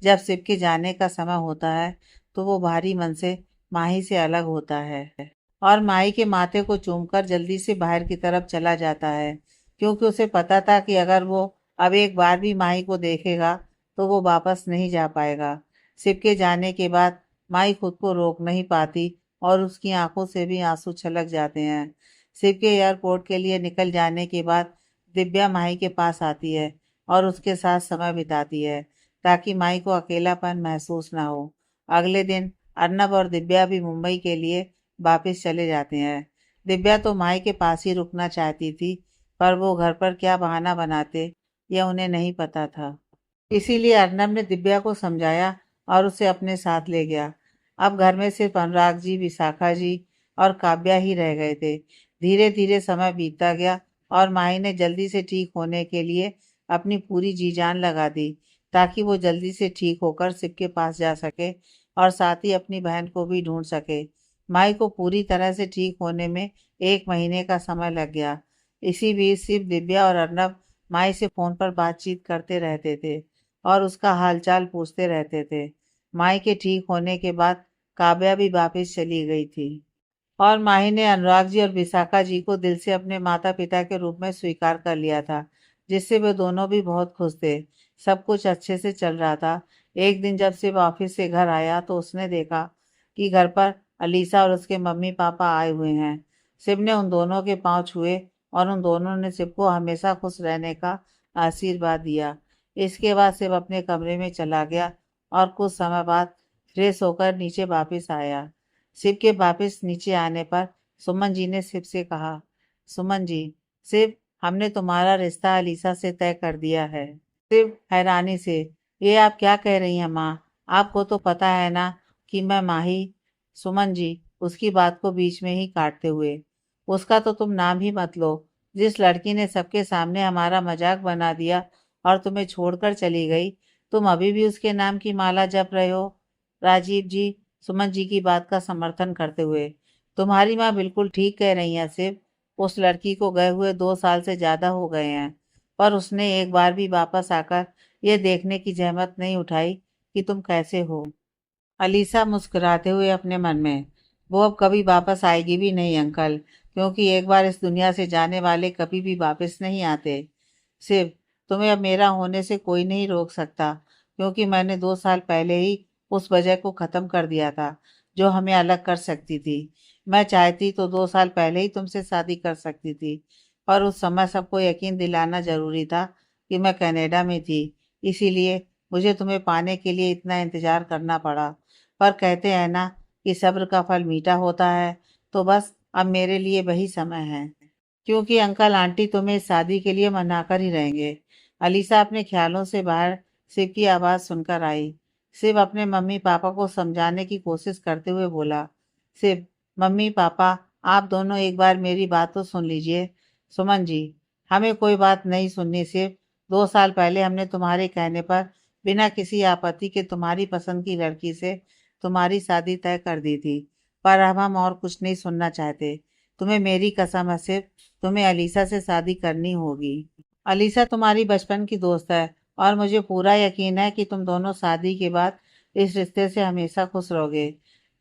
जब शिव के जाने का समय होता है तो वो भारी मन से माही से अलग होता है और माही के माथे को चूमकर जल्दी से बाहर की तरफ चला जाता है, क्योंकि उसे पता था कि अगर वो अब एक बार भी माही को देखेगा तो वो वापस नहीं जा पाएगा। शिव के जाने के बाद माही खुद को रोक नहीं पाती और उसकी आंखों से भी आंसू छलक जाते हैं। शिव के एयरपोर्ट के लिए निकल जाने के बाद दिव्या माही के पास आती है और उसके साथ समय बिताती है, ताकि माही को अकेलापन महसूस ना हो। अगले दिन अर्नब और दिव्या भी मुंबई के लिए वापस चले जाते हैं। दिव्या तो माही के पास ही रुकना चाहती थी, पर वो घर पर क्या बहाना बनाते यह उन्हें नहीं पता था। इसीलिए अर्नब ने दिव्या को समझाया और उसे अपने साथ ले गया। अब घर में सिर्फ अनुराग जी, विशाखा जी और काव्या ही रह गए थे। धीरे धीरे समय बीतता गया और माही ने जल्दी से ठीक होने के लिए अपनी पूरी जी जान लगा दी, ताकि वो जल्दी से ठीक होकर शिव के पास जा सके और साथ ही अपनी बहन को भी ढूंढ सके। माही को पूरी तरह से ठीक होने में 1 महीने का समय लग गया। इसी बीच शिव, दिव्या और अर्नब माही से फोन पर बातचीत करते रहते थे और उसका हालचाल पूछते रहते थे। माही के ठीक होने के बाद काव्या भी वापस चली गई थी और माही ने अनुराग जी और विशाखा जी को दिल से अपने माता पिता के रूप में स्वीकार कर लिया था, जिससे वे दोनों भी बहुत खुश थे। सब कुछ अच्छे से चल रहा था। एक दिन जब शिव ऑफिस से घर आया तो उसने देखा कि घर पर अलीसा और उसके मम्मी पापा आए हुए हैं। शिव ने उन दोनों के पांव छुए और उन दोनों ने शिव को हमेशा खुश रहने का आशीर्वाद दिया। इसके बाद शिव अपने कमरे में चला गया और कुछ समय बाद फ्रेश होकर नीचे वापस आया। शिव के वापस नीचे आने पर सुमन जी ने शिव से कहा, सुमन जी, शिव, हमने तुम्हारा रिश्ता अलीसा से तय कर दिया है। शिव हैरानी से, ये आप क्या कह रही हैं माँ? आपको तो पता है ना कि मैं माही। सुमन जी उसकी बात को बीच में ही काटते हुए, उसका तो तुम नाम ही मत लो। जिस लड़की ने सबके सामने हमारा मजाक बना दिया और तुम्हें छोड़कर चली गई, तुम अभी भी उसके नाम की माला जप रहे हो। राजीव जी सुमन जी की बात का समर्थन करते हुए, तुम्हारी माँ बिल्कुल ठीक कह रही है सिर्फ। उस लड़की को गए हुए 2 साल से ज्यादा हो गए हैं, पर उसने एक बार भी वापस आकर ये देखने की जहमत नहीं उठाई कि तुम कैसे हो। अलीसा मुस्कुराते हुए अपने मन में, वो अब कभी वापस आएगी भी नहीं अंकल, क्योंकि एक बार इस दुनिया से जाने वाले कभी भी वापस नहीं आते। सिर्फ तुम्हें अब मेरा होने से कोई नहीं रोक सकता, क्योंकि मैंने 2 साल पहले ही उस वजह को ख़त्म कर दिया था जो हमें अलग कर सकती थी। मैं चाहती तो 2 साल पहले ही तुमसे शादी कर सकती थी, पर उस समय सबको यकीन दिलाना ज़रूरी था कि मैं कनाडा में थी, इसीलिए मुझे तुम्हें पाने के लिए इतना इंतज़ार करना पड़ा। पर कहते हैं ना कि सब्र का फल मीठा होता है, तो बस अब मेरे लिए वही समय है, क्योंकि अंकल आंटी तुम्हें इस शादी के लिए मनाकर ही रहेंगे। अलीसा अपने ख्यालों से बाहर शिव की आवाज़ सुनकर आई। शिव अपने मम्मी पापा को समझाने की कोशिश करते हुए बोला, शिव, मम्मी पापा, आप दोनों एक बार मेरी बात तो सुन लीजिए। सुमन जी, हमें कोई बात नहीं सुननी। सिर्फ 2 साल पहले हमने तुम्हारे कहने पर बिना किसी आपत्ति के तुम्हारी पसंद की लड़की से तुम्हारी शादी तय कर दी थी, पर अब हम और कुछ नहीं सुनना चाहते। तुम्हें मेरी कसम है सिर्फ, तुम्हें अलीसा से शादी करनी होगी। अलीसा तुम्हारी बचपन की दोस्त है और मुझे पूरा यकीन है कि तुम दोनों शादी के बाद इस रिश्ते से हमेशा खुश रहोगे।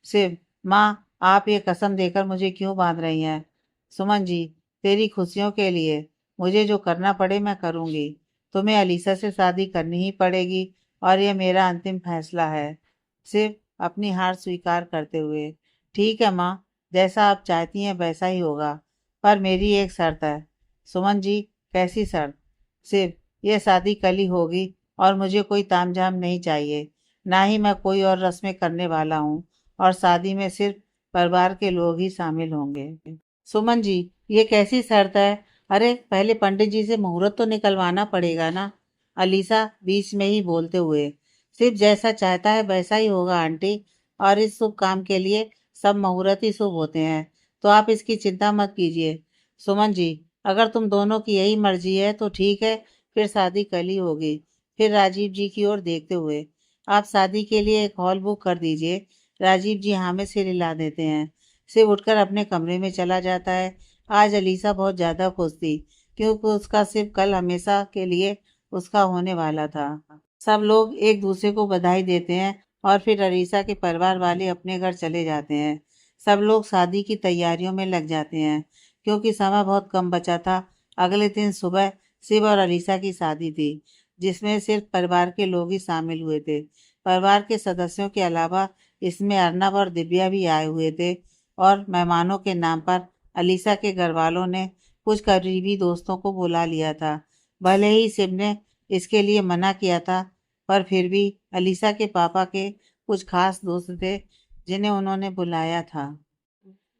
सिर्फ माँ, आप ये कसम देकर मुझे क्यों बांध रही हैं? सुमन जी, तेरी खुशियों के लिए मुझे जो करना पड़े मैं करूँगी। तुम्हें अलीसा से शादी करनी ही पड़ेगी और ये मेरा अंतिम फैसला है। सिर्फ अपनी हार स्वीकार करते हुए, ठीक है माँ, जैसा आप चाहती हैं वैसा ही होगा, पर मेरी एक शर्त है। सुमन जी, कैसी शर्त? सिर्फ ये शादी कल ही होगी और मुझे कोई तामझाम नहीं चाहिए, ना ही मैं कोई और रस्में करने वाला हूँ, और शादी में सिर्फ परिवार के लोग ही शामिल होंगे। सुमन जी, ये कैसी शर्त है? अरे पहले पंडित जी से मुहूर्त तो निकलवाना पड़ेगा ना। अलीसा बीच में ही बोलते हुए, सिर्फ जैसा चाहता है वैसा ही होगा आंटी, और इस शुभ काम के लिए सब मुहूर्त ही शुभ होते हैं, तो आप इसकी चिंता मत कीजिए। सुमन जी, अगर तुम दोनों की यही मर्जी है तो ठीक है, फिर शादी कल ही होगी। फिर राजीव जी की ओर देखते हुए, आप शादी के लिए एक हॉल बुक कर दीजिए। राजीव जी हाँ में सिर हिला देते हैं। शिव उठकर अपने कमरे में चला जाता है। आज अलीसा बहुत ज़्यादा खुश थी, क्योंकि उसका शिव कल हमेशा के लिए उसका होने वाला था। सब लोग एक दूसरे को बधाई देते हैं और फिर अलीसा के परिवार वाले अपने घर चले जाते हैं। सब लोग शादी की तैयारियों में लग जाते हैं, क्योंकि समय बहुत कम बचा था। अगले दिन सुबह शिव और अलीसा की शादी थी, जिसमें सिर्फ परिवार के लोग ही शामिल हुए थे। परिवार के सदस्यों के अलावा इसमें अर्नब और दिव्या भी आए हुए थे, और मेहमानों के नाम पर अलीसा के घर वालों ने कुछ करीबी दोस्तों को बुला लिया था। भले ही शिव ने इसके लिए मना किया था, पर फिर भी अलीसा के पापा के कुछ खास दोस्त थे जिन्हें उन्होंने बुलाया था।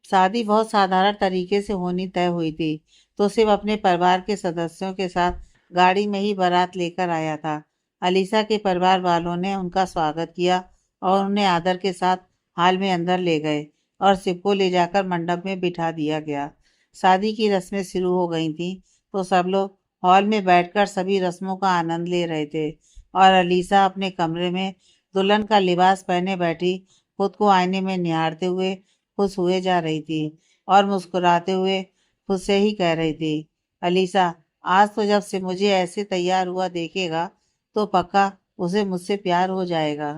शादी बहुत साधारण तरीके से होनी तय हुई थी, तो सिर्फ अपने परिवार के सदस्यों के साथ गाड़ी में ही बारात लेकर आया था। अलीसा के परिवार वालों ने उनका स्वागत किया और उन्हें आदर के साथ हाल में अंदर ले गए और शिव को ले जाकर मंडप में बिठा दिया गया। शादी की रस्में शुरू हो गई थी, तो सब लोग हॉल में बैठकर सभी रस्मों का आनंद ले रहे थे, और अलीसा अपने कमरे में दुल्हन का लिबास पहने बैठी खुद को आईने में निहारते हुए खुश हुए जा रही थी, और मुस्कुराते हुए खुद से ही कह रही थी, अलीसा, आज तो जब से मुझे ऐसे तैयार हुआ देखेगा तो पक्का उसे मुझसे प्यार हो जाएगा,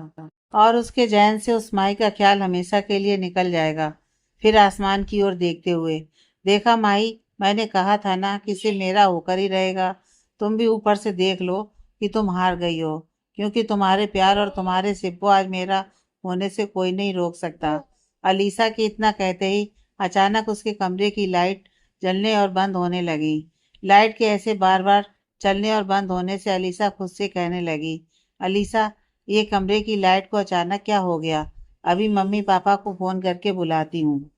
और उसके जहन से उस माई का ख्याल हमेशा के लिए निकल जाएगा। फिर आसमान की ओर देखते हुए, देखा माई, मैंने कहा था ना कि सिर्फ मेरा होकर ही रहेगा। तुम भी ऊपर से देख लो कि तुम हार गई हो, क्योंकि तुम्हारे प्यार और तुम्हारे सिर को आज मेरा होने से कोई नहीं रोक सकता। अलीसा के इतना कहते ही अचानक उसके कमरे की लाइट जलने और बंद होने लगी। लाइट के ऐसे बार बार चलने और बंद होने से अलीसा खुद से कहने लगी, अलीसा, ये कमरे की लाइट को अचानक क्या हो गया? अभी मम्मी पापा को फोन करके बुलाती हूँ।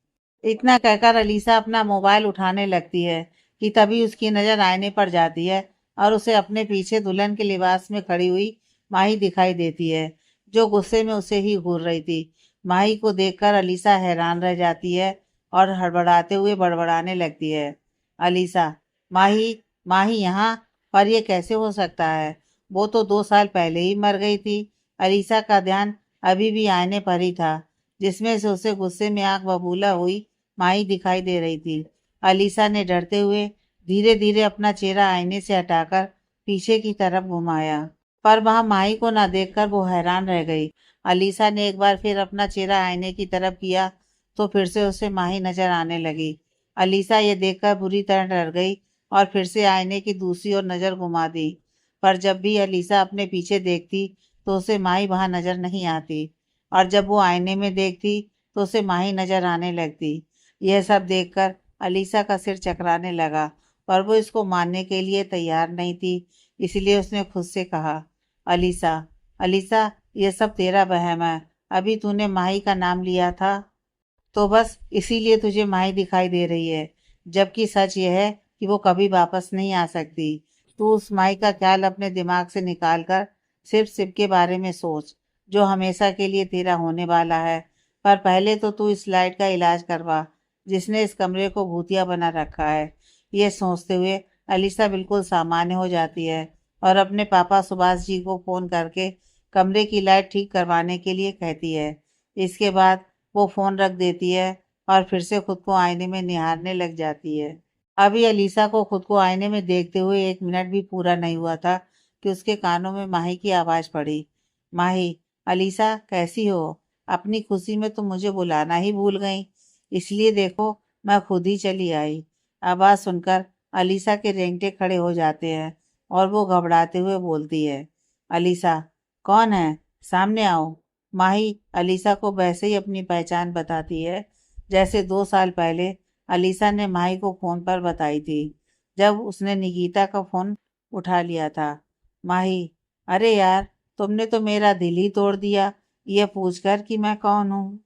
इतना कहकर अलीसा अपना मोबाइल उठाने लगती है कि तभी उसकी नज़र आईने पर जाती है, और उसे अपने पीछे दुल्हन के लिबास में खड़ी हुई माही दिखाई देती है, जो गुस्से में उसे ही घूर रही थी। माही को देखकर अलीसा हैरान रह जाती है और हड़बड़ाते हुए बड़बड़ाने लगती है। अलीसा, माही, माही यहाँ, पर ये कैसे हो सकता है? वो तो 2 साल पहले ही मर गई थी। अलीसा का ध्यान अभी भी आईने पर ही था, जिसमें से उसे गुस्से में आंख बबूला हुई माही दिखाई दे रही थी। अलीसा ने डरते हुए धीरे धीरे अपना चेहरा आईने से हटाकर पीछे की तरफ घुमाया, पर वहां माही को न देखकर वो हैरान रह गई। अलीसा ने एक बार फिर अपना चेहरा आईने की तरफ किया तो फिर से उसे माही नजर आने लगी। अलीसा ये देखकर बुरी तरह डर गई और फिर से आईने की दूसरी ओर नजर घुमा दी, पर जब भी अलीसा अपने पीछे देखती तो उसे माही वहां नजर नहीं आती, और जब वो आईने में देखती तो उसे माही नजर आने लगती। यह सब देखकर अलीसा का सिर चकराने लगा, पर वो इसको मानने के लिए तैयार नहीं थी। इसलिए उसने खुद से कहा, अलीसा, अलीसा, ये सब तेरा वहम है। अभी तूने माही का नाम लिया था तो बस इसीलिए तुझे माही दिखाई दे रही है, जबकि सच यह है कि वो कभी वापस नहीं आ सकती। तू उस माही का ख्याल अपने दिमाग से निकाल कर सिर्फ शिव के बारे में सोच, जो हमेशा के लिए तेरा होने वाला है। पर पहले तो तू इस लाइट का इलाज करवा, जिसने इस कमरे को भूतिया बना रखा है। ये सोचते हुए अलीसा बिल्कुल सामान्य हो जाती है और अपने पापा सुभाष जी को फोन करके कमरे की लाइट ठीक करवाने के लिए कहती है। इसके बाद वो फ़ोन रख देती है और फिर से खुद को आईने में निहारने लग जाती है। अभी अलीसा को खुद को आईने में देखते हुए 1 मिनट भी पूरा नहीं हुआ था कि उसके कानों में माही की आवाज़ पड़ी। माही, अलीसा कैसी हो? अपनी खुशी में तुम मुझे बुलाना ही भूल गई, इसलिए देखो मैं खुद ही चली आई। आवाज़ सुनकर अलीसा के रेंगटे खड़े हो जाते हैं और वो घबराते हुए बोलती है, अलीसा, कौन है? सामने आओ। माही अलीसा को वैसे ही अपनी पहचान बताती है, जैसे 2 साल पहले अलीसा ने माही को फोन पर बताई थी, जब उसने निकिता का फोन उठा लिया था। माही, अरे यार, तुमने तो मेरा दिल ही तोड़ दिया, ये पूछकर कि मैं कौन हूँ।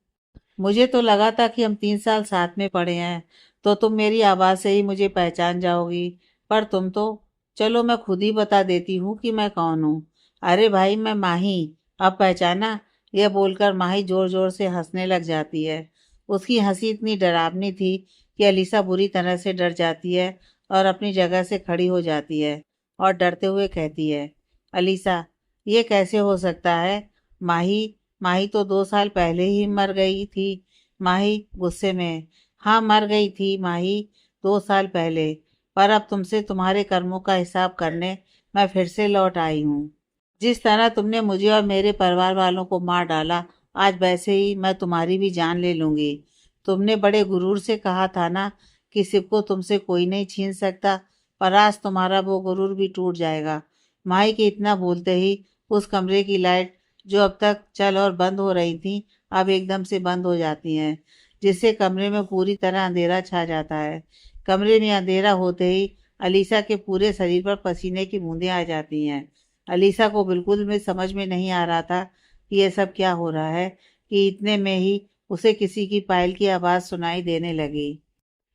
मुझे तो लगा था कि हम 3 साल साथ में पढ़े हैं, तो तुम मेरी आवाज़ से ही मुझे पहचान जाओगी, पर तुम तो, चलो मैं खुद ही बता देती हूँ कि मैं कौन हूँ। अरे भाई, मैं माही, अब पहचाना? यह बोलकर माही जोर जोर से हंसने लग जाती है। उसकी हंसी इतनी डरावनी थी कि अलीसा बुरी तरह से डर जाती है और अपनी जगह से खड़ी हो जाती है और डरते हुए कहती है, अलीसा, ये कैसे हो सकता है? माही, माही तो 2 साल पहले ही मर गई थी। माही गुस्से में, हाँ मर गई थी माही, 2 साल पहले, पर अब तुमसे तुम्हारे कर्मों का हिसाब करने मैं फिर से लौट आई हूँ। जिस तरह तुमने मुझे और मेरे परिवार वालों को मार डाला, आज वैसे ही मैं तुम्हारी भी जान ले लूंगी। तुमने बड़े गुरूर से कहा था ना कि शिव को तुमसे कोई नहीं छीन सकता, पर आज तुम्हारा वो गुरूर भी टूट जाएगा। माई के इतना बोलते ही उस कमरे की लाइट, जो अब तक चल और बंद हो रही थी, अब एकदम से बंद हो जाती हैं, जिससे कमरे में पूरी तरह अंधेरा छा जाता है। कमरे में अंधेरा होते ही अलीसा के पूरे शरीर पर पसीने की बूंदें आ जाती हैं। अलीसा को बिल्कुल भी समझ में नहीं आ रहा था कि ये सब क्या हो रहा है, कि इतने में ही उसे किसी की पायल की आवाज़ सुनाई देने लगी,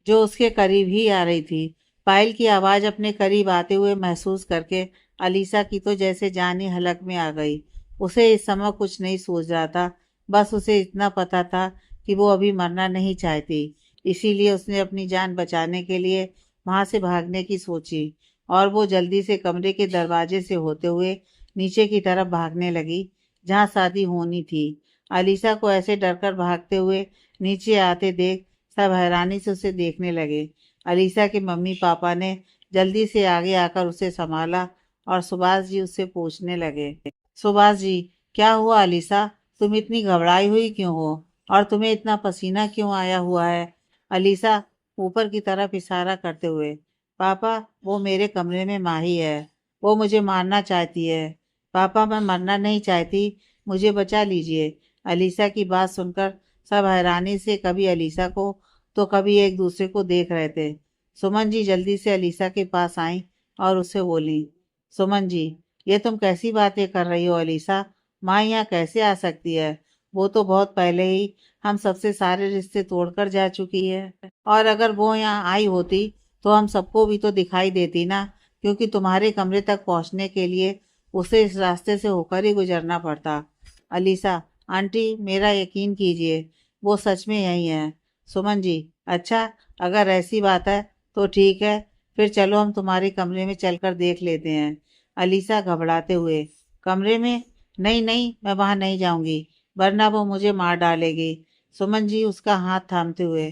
जो उसके करीब ही आ रही थी। पायल की आवाज़ अपने करीब आते हुए महसूस करके अलीसा की तो जैसे जान ही हलक में आ गई। उसे इस समय कुछ नहीं सूझ रहा था, बस उसे इतना पता था कि वो अभी मरना नहीं चाहती। इसीलिए उसने अपनी जान बचाने के लिए वहां से भागने की सोची और वो जल्दी से कमरे के दरवाजे से होते हुए नीचे की तरफ भागने लगी, जहाँ शादी होनी थी। अलीसा को ऐसे डरकर भागते हुए नीचे आते देख सब हैरानी से उसे देखने लगे। अलीसा के मम्मी पापा ने जल्दी से आगे आकर उसे संभाला और सुभाष जी उससे पूछने लगे, सुभाष जी, क्या हुआ अलीसा? तुम इतनी घबराई हुई क्यों हो और तुम्हें इतना पसीना क्यों आया हुआ है? अलीसा ऊपर की तरफ इशारा करते हुए, पापा, वो मेरे कमरे में माही है, वो मुझे मारना चाहती है। पापा, मैं मरना नहीं चाहती, मुझे बचा लीजिए। अलीसा की बात सुनकर सब हैरानी से कभी अलीसा को तो कभी एक दूसरे को देख रहे थे। सुमन जी जल्दी से अलीसा के पास आई और उससे बोली, सुमन जी, ये तुम कैसी बातें कर रही हो अलीसा? माँ यहाँ कैसे आ सकती है? वो तो बहुत पहले ही हम सबसे सारे रिश्ते तोड़कर जा चुकी है, और अगर वो यहाँ आई होती तो हम सबको भी तो दिखाई देती ना, क्योंकि तुम्हारे कमरे तक पहुँचने के लिए उसे इस रास्ते से होकर ही गुजरना पड़ता। अलीसा, आंटी, मेरा यकीन कीजिए, वो सच में यही है। सुमन जी, अच्छा, अगर ऐसी बात है तो ठीक है, फिर चलो हम तुम्हारे कमरे में चलकर देख लेते हैं। अलीसा घबराते हुए, कमरे में? नहीं नहीं, मैं वहां नहीं जाऊंगी, वरना वो मुझे मार डालेगी। सुमन जी उसका हाथ थामते हुए,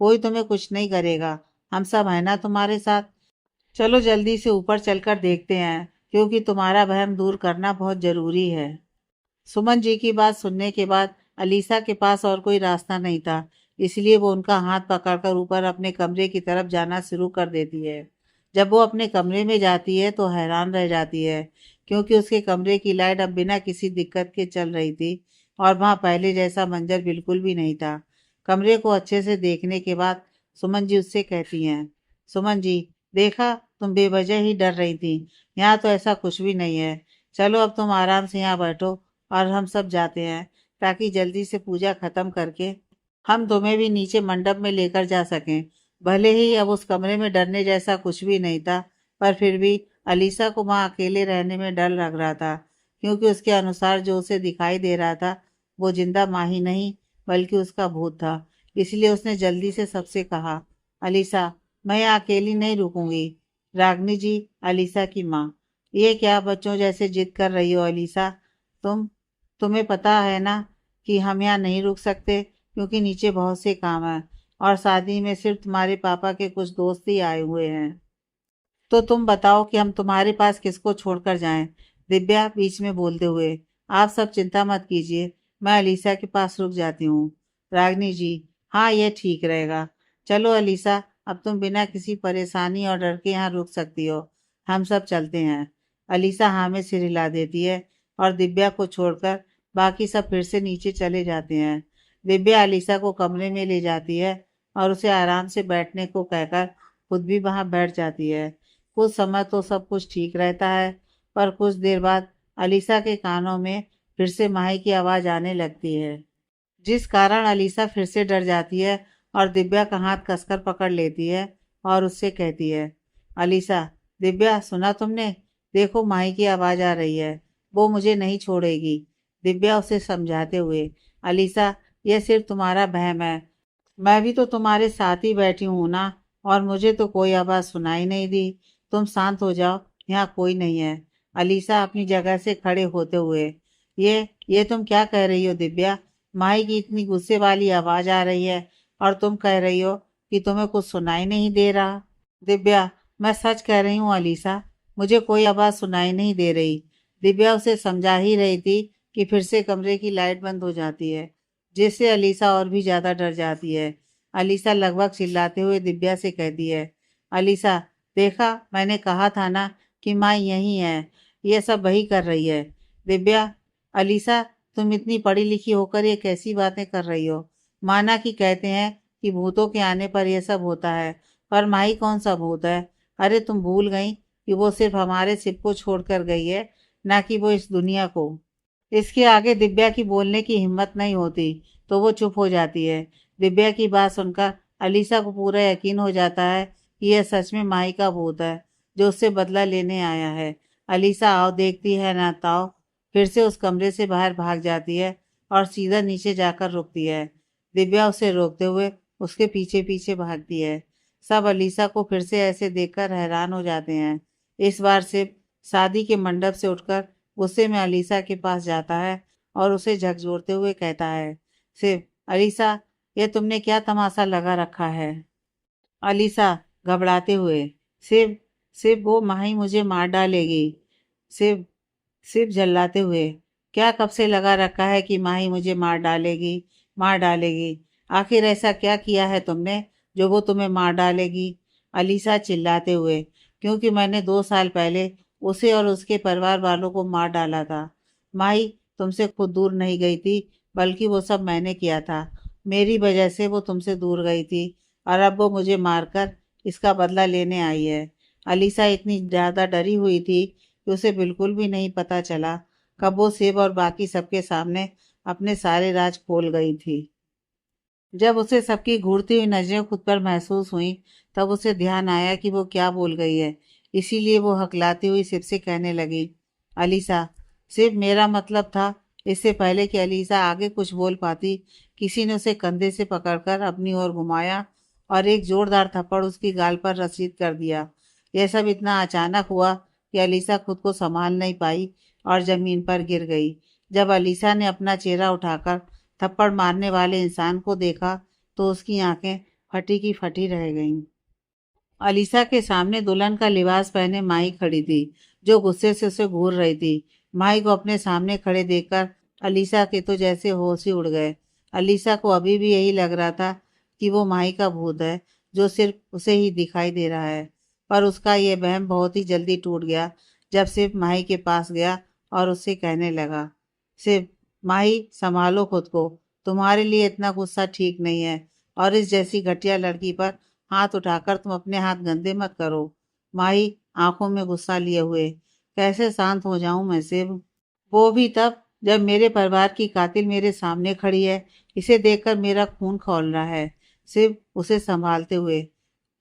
कोई तुम्हें कुछ नहीं करेगा, हम सब है ना तुम्हारे साथ। चलो जल्दी से ऊपर चलकर देखते हैं, क्योंकि तुम्हारा वहम दूर करना बहुत जरूरी है। सुमन जी की बात सुनने के बाद अलीसा के पास और कोई रास्ता नहीं था, इसलिए वो उनका हाथ पकड़कर ऊपर अपने कमरे की तरफ जाना शुरू कर देती है। जब वो अपने कमरे में जाती है तो हैरान रह जाती है, क्योंकि उसके कमरे की लाइट अब बिना किसी दिक्कत के चल रही थी और वहाँ पहले जैसा मंजर बिल्कुल भी नहीं था। कमरे को अच्छे से देखने के बाद सुमन जी उससे कहती हैं, सुमन जी, देखा, तुम बेवजह ही डर रही थी, यहाँ तो ऐसा कुछ भी नहीं है। चलो अब तुम आराम से यहाँ बैठो और हम सब जाते हैं, ताकि जल्दी से पूजा खत्म करके हम तुम्हें भी नीचे मंडप में लेकर जा सकें। भले ही अब उस कमरे में डरने जैसा कुछ भी नहीं था, पर फिर भी अलीसा को वहां अकेले रहने में डर लग रहा था, क्योंकि उसके अनुसार जो उसे दिखाई दे रहा था वो जिंदा माही नहीं, बल्कि उसका भूत था। इसलिए उसने जल्दी से सबसे कहा, अलीसा, मैं यहाँ अकेली नहीं रुकूंगी। रागनी जी, अलीसा की माँ, ये क्या बच्चों जैसे जिद कर रही हो अलीसा? तुम तुम्हें पता है ना कि हम यहाँ नहीं रुक सकते, क्योंकि नीचे बहुत से काम हैं और शादी में सिर्फ तुम्हारे पापा के कुछ दोस्त ही आए हुए हैं। तो तुम बताओ कि हम तुम्हारे पास किसको छोड़कर जाएं? दिव्या बीच में बोलते हुए, आप सब चिंता मत कीजिए, मैं अलीसा के पास रुक जाती हूँ। रागनी जी, हाँ ये ठीक रहेगा। चलो अलीसा, अब तुम बिना किसी परेशानी और डर के यहाँ रुक सकती हो, हम सब चलते हैं। अलीसा हाँ में सिर हिला देती है और दिव्या को छोड़कर बाकी सब फिर से नीचे चले जाते हैं। दिव्या अलीसा को कमरे में ले जाती है और उसे आराम से बैठने को कहकर खुद भी वहां बैठ जाती है। कुछ समय तो सब कुछ ठीक रहता है, पर कुछ देर बाद अलीसा के कानों में फिर से माही की आवाज आने लगती है, जिस कारण अलीसा फिर से डर जाती है और दिव्या का हाथ कसकर पकड़ लेती है और उससे कहती है, अलीसा, दिव्या, सुना तुमने? देखो, माही की आवाज आ रही है, वो मुझे नहीं छोड़ेगी। दिव्या उसे समझाते हुए, अलीसा, यह सिर्फ तुम्हारा वहम है, मैं भी तो तुम्हारे साथ ही बैठी हूं ना, और मुझे तो कोई आवाज सुनाई नहीं दी। तुम शांत हो जाओ, यहाँ कोई नहीं है। अलीसा अपनी जगह से खड़े होते हुए, ये तुम क्या कह रही हो दिव्या? माही की इतनी गुस्से वाली आवाज आ रही है और तुम कह रही हो कि तुम्हें कुछ सुनाई नहीं दे रहा। दिव्या, मैं सच कह रही हूँ अलीसा, मुझे कोई आवाज सुनाई नहीं दे रही। दिव्या उसे समझा ही रही थी कि फिर से कमरे की लाइट बंद हो जाती है, जिससे अलीसा और भी ज्यादा डर जाती है। अलीसा लगभग चिल्लाते हुए दिव्या से कहती है, अलीसा, देखा, मैंने कहा था ना कि माँ यही है, ये सब वही कर रही है। दिव्या, अलीसा, तुम इतनी पढ़ी लिखी होकर ये कैसी बातें कर रही हो? माना कि कहते हैं कि भूतों के आने पर यह सब होता है, पर माही कौन सा भूत है? अरे तुम भूल गई कि वो सिर्फ हमारे सिर को छोड़कर गई है, ना कि वो इस दुनिया को। इसके आगे दिव्या की बोलने की हिम्मत नहीं होती, तो वो चुप हो जाती है। दिव्या की बात सुनकर अलीसा को पूरा यकीन हो जाता है कि यह सच में माही का भूत है, जो उससे बदला लेने आया है। अलीसा आओ देखती है ना ताओ, फिर से उस कमरे से बाहर भाग जाती है और सीधा नीचे जाकर रुकती है। दिव्या उसे रोकते हुए उसके पीछे पीछे भागती है। सब अलीसा को फिर से ऐसे देखकर हैरान हो जाते हैं। इस बार सिर्फ शादी के मंडप से उठकर गुस्से में अलीसा के पास जाता है और उसे झकझोरते हुए कहता है, सिर्फ, अलीसा, ये तुमने क्या तमाशा लगा रखा है? अलीसा घबराते हुए, सिर्फ सिर्फ वो माही मुझे मार डालेगी। सिर्फ सिर्फ झल्लाते हुए, क्या कब से लगा रखा है कि माही मुझे मार डालेगी, मार डालेगी? आखिर ऐसा क्या किया है तुमने जो वो तुम्हें मार डालेगी? अलीसा चिल्लाते हुए, क्योंकि मैंने 2 साल पहले उसे और उसके परिवार वालों को मार डाला था। माही तुमसे खुद दूर नहीं गई थी, बल्कि वो सब मैंने किया था। मेरी वजह से वो तुमसे दूर गई थी और अब वो मुझे मारकर इसका बदला लेने आई है। अलीसा इतनी ज़्यादा डरी हुई थी कि उसे बिल्कुल भी नहीं पता चला कब वो सेब और बाकी सबके सामने अपने सारे राज खोल गई थी। जब उसे सबकी घूरती हुई नजरें खुद पर महसूस हुई, तब उसे ध्यान आया कि वो क्या बोल गई है। इसीलिए वो हकलाती हुई सिप से कहने लगी, अलीसा, सिर्फ मेरा मतलब था। इससे पहले कि अलीसा आगे कुछ बोल पाती, किसी ने उसे कंधे से पकड़कर अपनी ओर घुमाया और एक जोरदार थप्पड़ उसकी गाल पर रसीद कर दिया। यह सब इतना अचानक हुआ कि अलीसा खुद को संभाल नहीं पाई और जमीन पर गिर गई। जब अलीसा ने अपना चेहरा उठाकर थप्पड़ मारने वाले इंसान को देखा तो उसकी आंखें फटी की फटी रह गईं। अलीसा के सामने दुल्हन का लिबास पहने माही खड़ी थी, जो गुस्से से उसे घूर रही थी। माही को अपने सामने खड़े देखकर अलीसा के तो जैसे होश ही उड़ गए। अलीसा को अभी भी यही लग रहा था कि वो माही का भूत है, जो सिर्फ उसे ही दिखाई दे रहा है। पर उसका यह वहम बहुत ही जल्दी टूट गया जब सिर्फ माही के पास गया और उससे कहने लगा, सिर्फ माही संभालो खुद को, तुम्हारे लिए इतना गुस्सा ठीक नहीं है, और इस जैसी घटिया लड़की पर हाथ उठाकर तुम अपने हाथ गंदे मत करो। माही आंखों में गुस्सा लिए हुए, कैसे शांत हो जाऊं मैं शिव, वो भी तब जब मेरे परिवार की कातिल मेरे सामने खड़ी है। इसे देखकर मेरा खून खौल रहा है। शिव उसे संभालते हुए,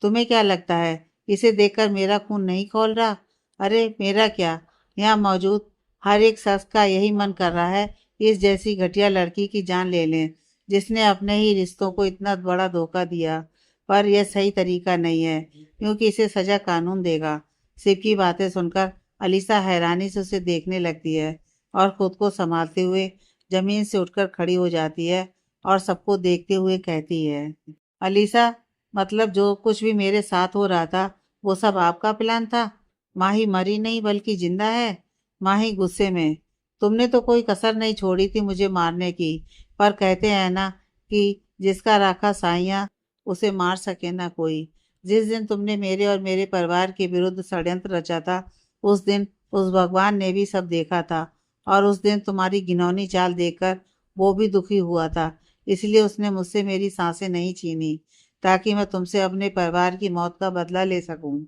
तुम्हें क्या लगता है इसे देखकर मेरा खून नहीं खौल रहा? अरे मेरा क्या, यहाँ मौजूद हर एक शख्स का यही मन कर रहा है इस जैसी घटिया लड़की की जान ले लें, जिसने अपने ही रिश्तों को इतना बड़ा धोखा दिया। पर यह सही तरीका नहीं है, क्योंकि इसे सजा कानून देगा। शिव की बातें सुनकर अलीसा हैरानी से उसे देखने लगती है और खुद को संभालते हुए जमीन से उठकर खड़ी हो जाती है और सबको देखते हुए कहती है, अलीसा, मतलब जो कुछ भी मेरे साथ हो रहा था वो सब आपका प्लान था? माही मरी नहीं बल्कि जिंदा है। माही गुस्से में, तुमने तो कोई कसर नहीं छोड़ी थी मुझे मारने की, पर कहते हैं ना कि जिसका राखा साइयाँ उसे मार सके ना कोई। जिस दिन तुमने मेरे और मेरे परिवार के विरुद्ध षड्यंत्र रचा था, उस दिन उस भगवान ने भी सब देखा था, और उस दिन तुम्हारी घिनौनी चाल देखकर वो भी दुखी हुआ था। इसलिए उसने मुझसे मेरी सांसें नहीं छीनी, ताकि मैं तुमसे अपने परिवार की मौत का बदला ले सकूं।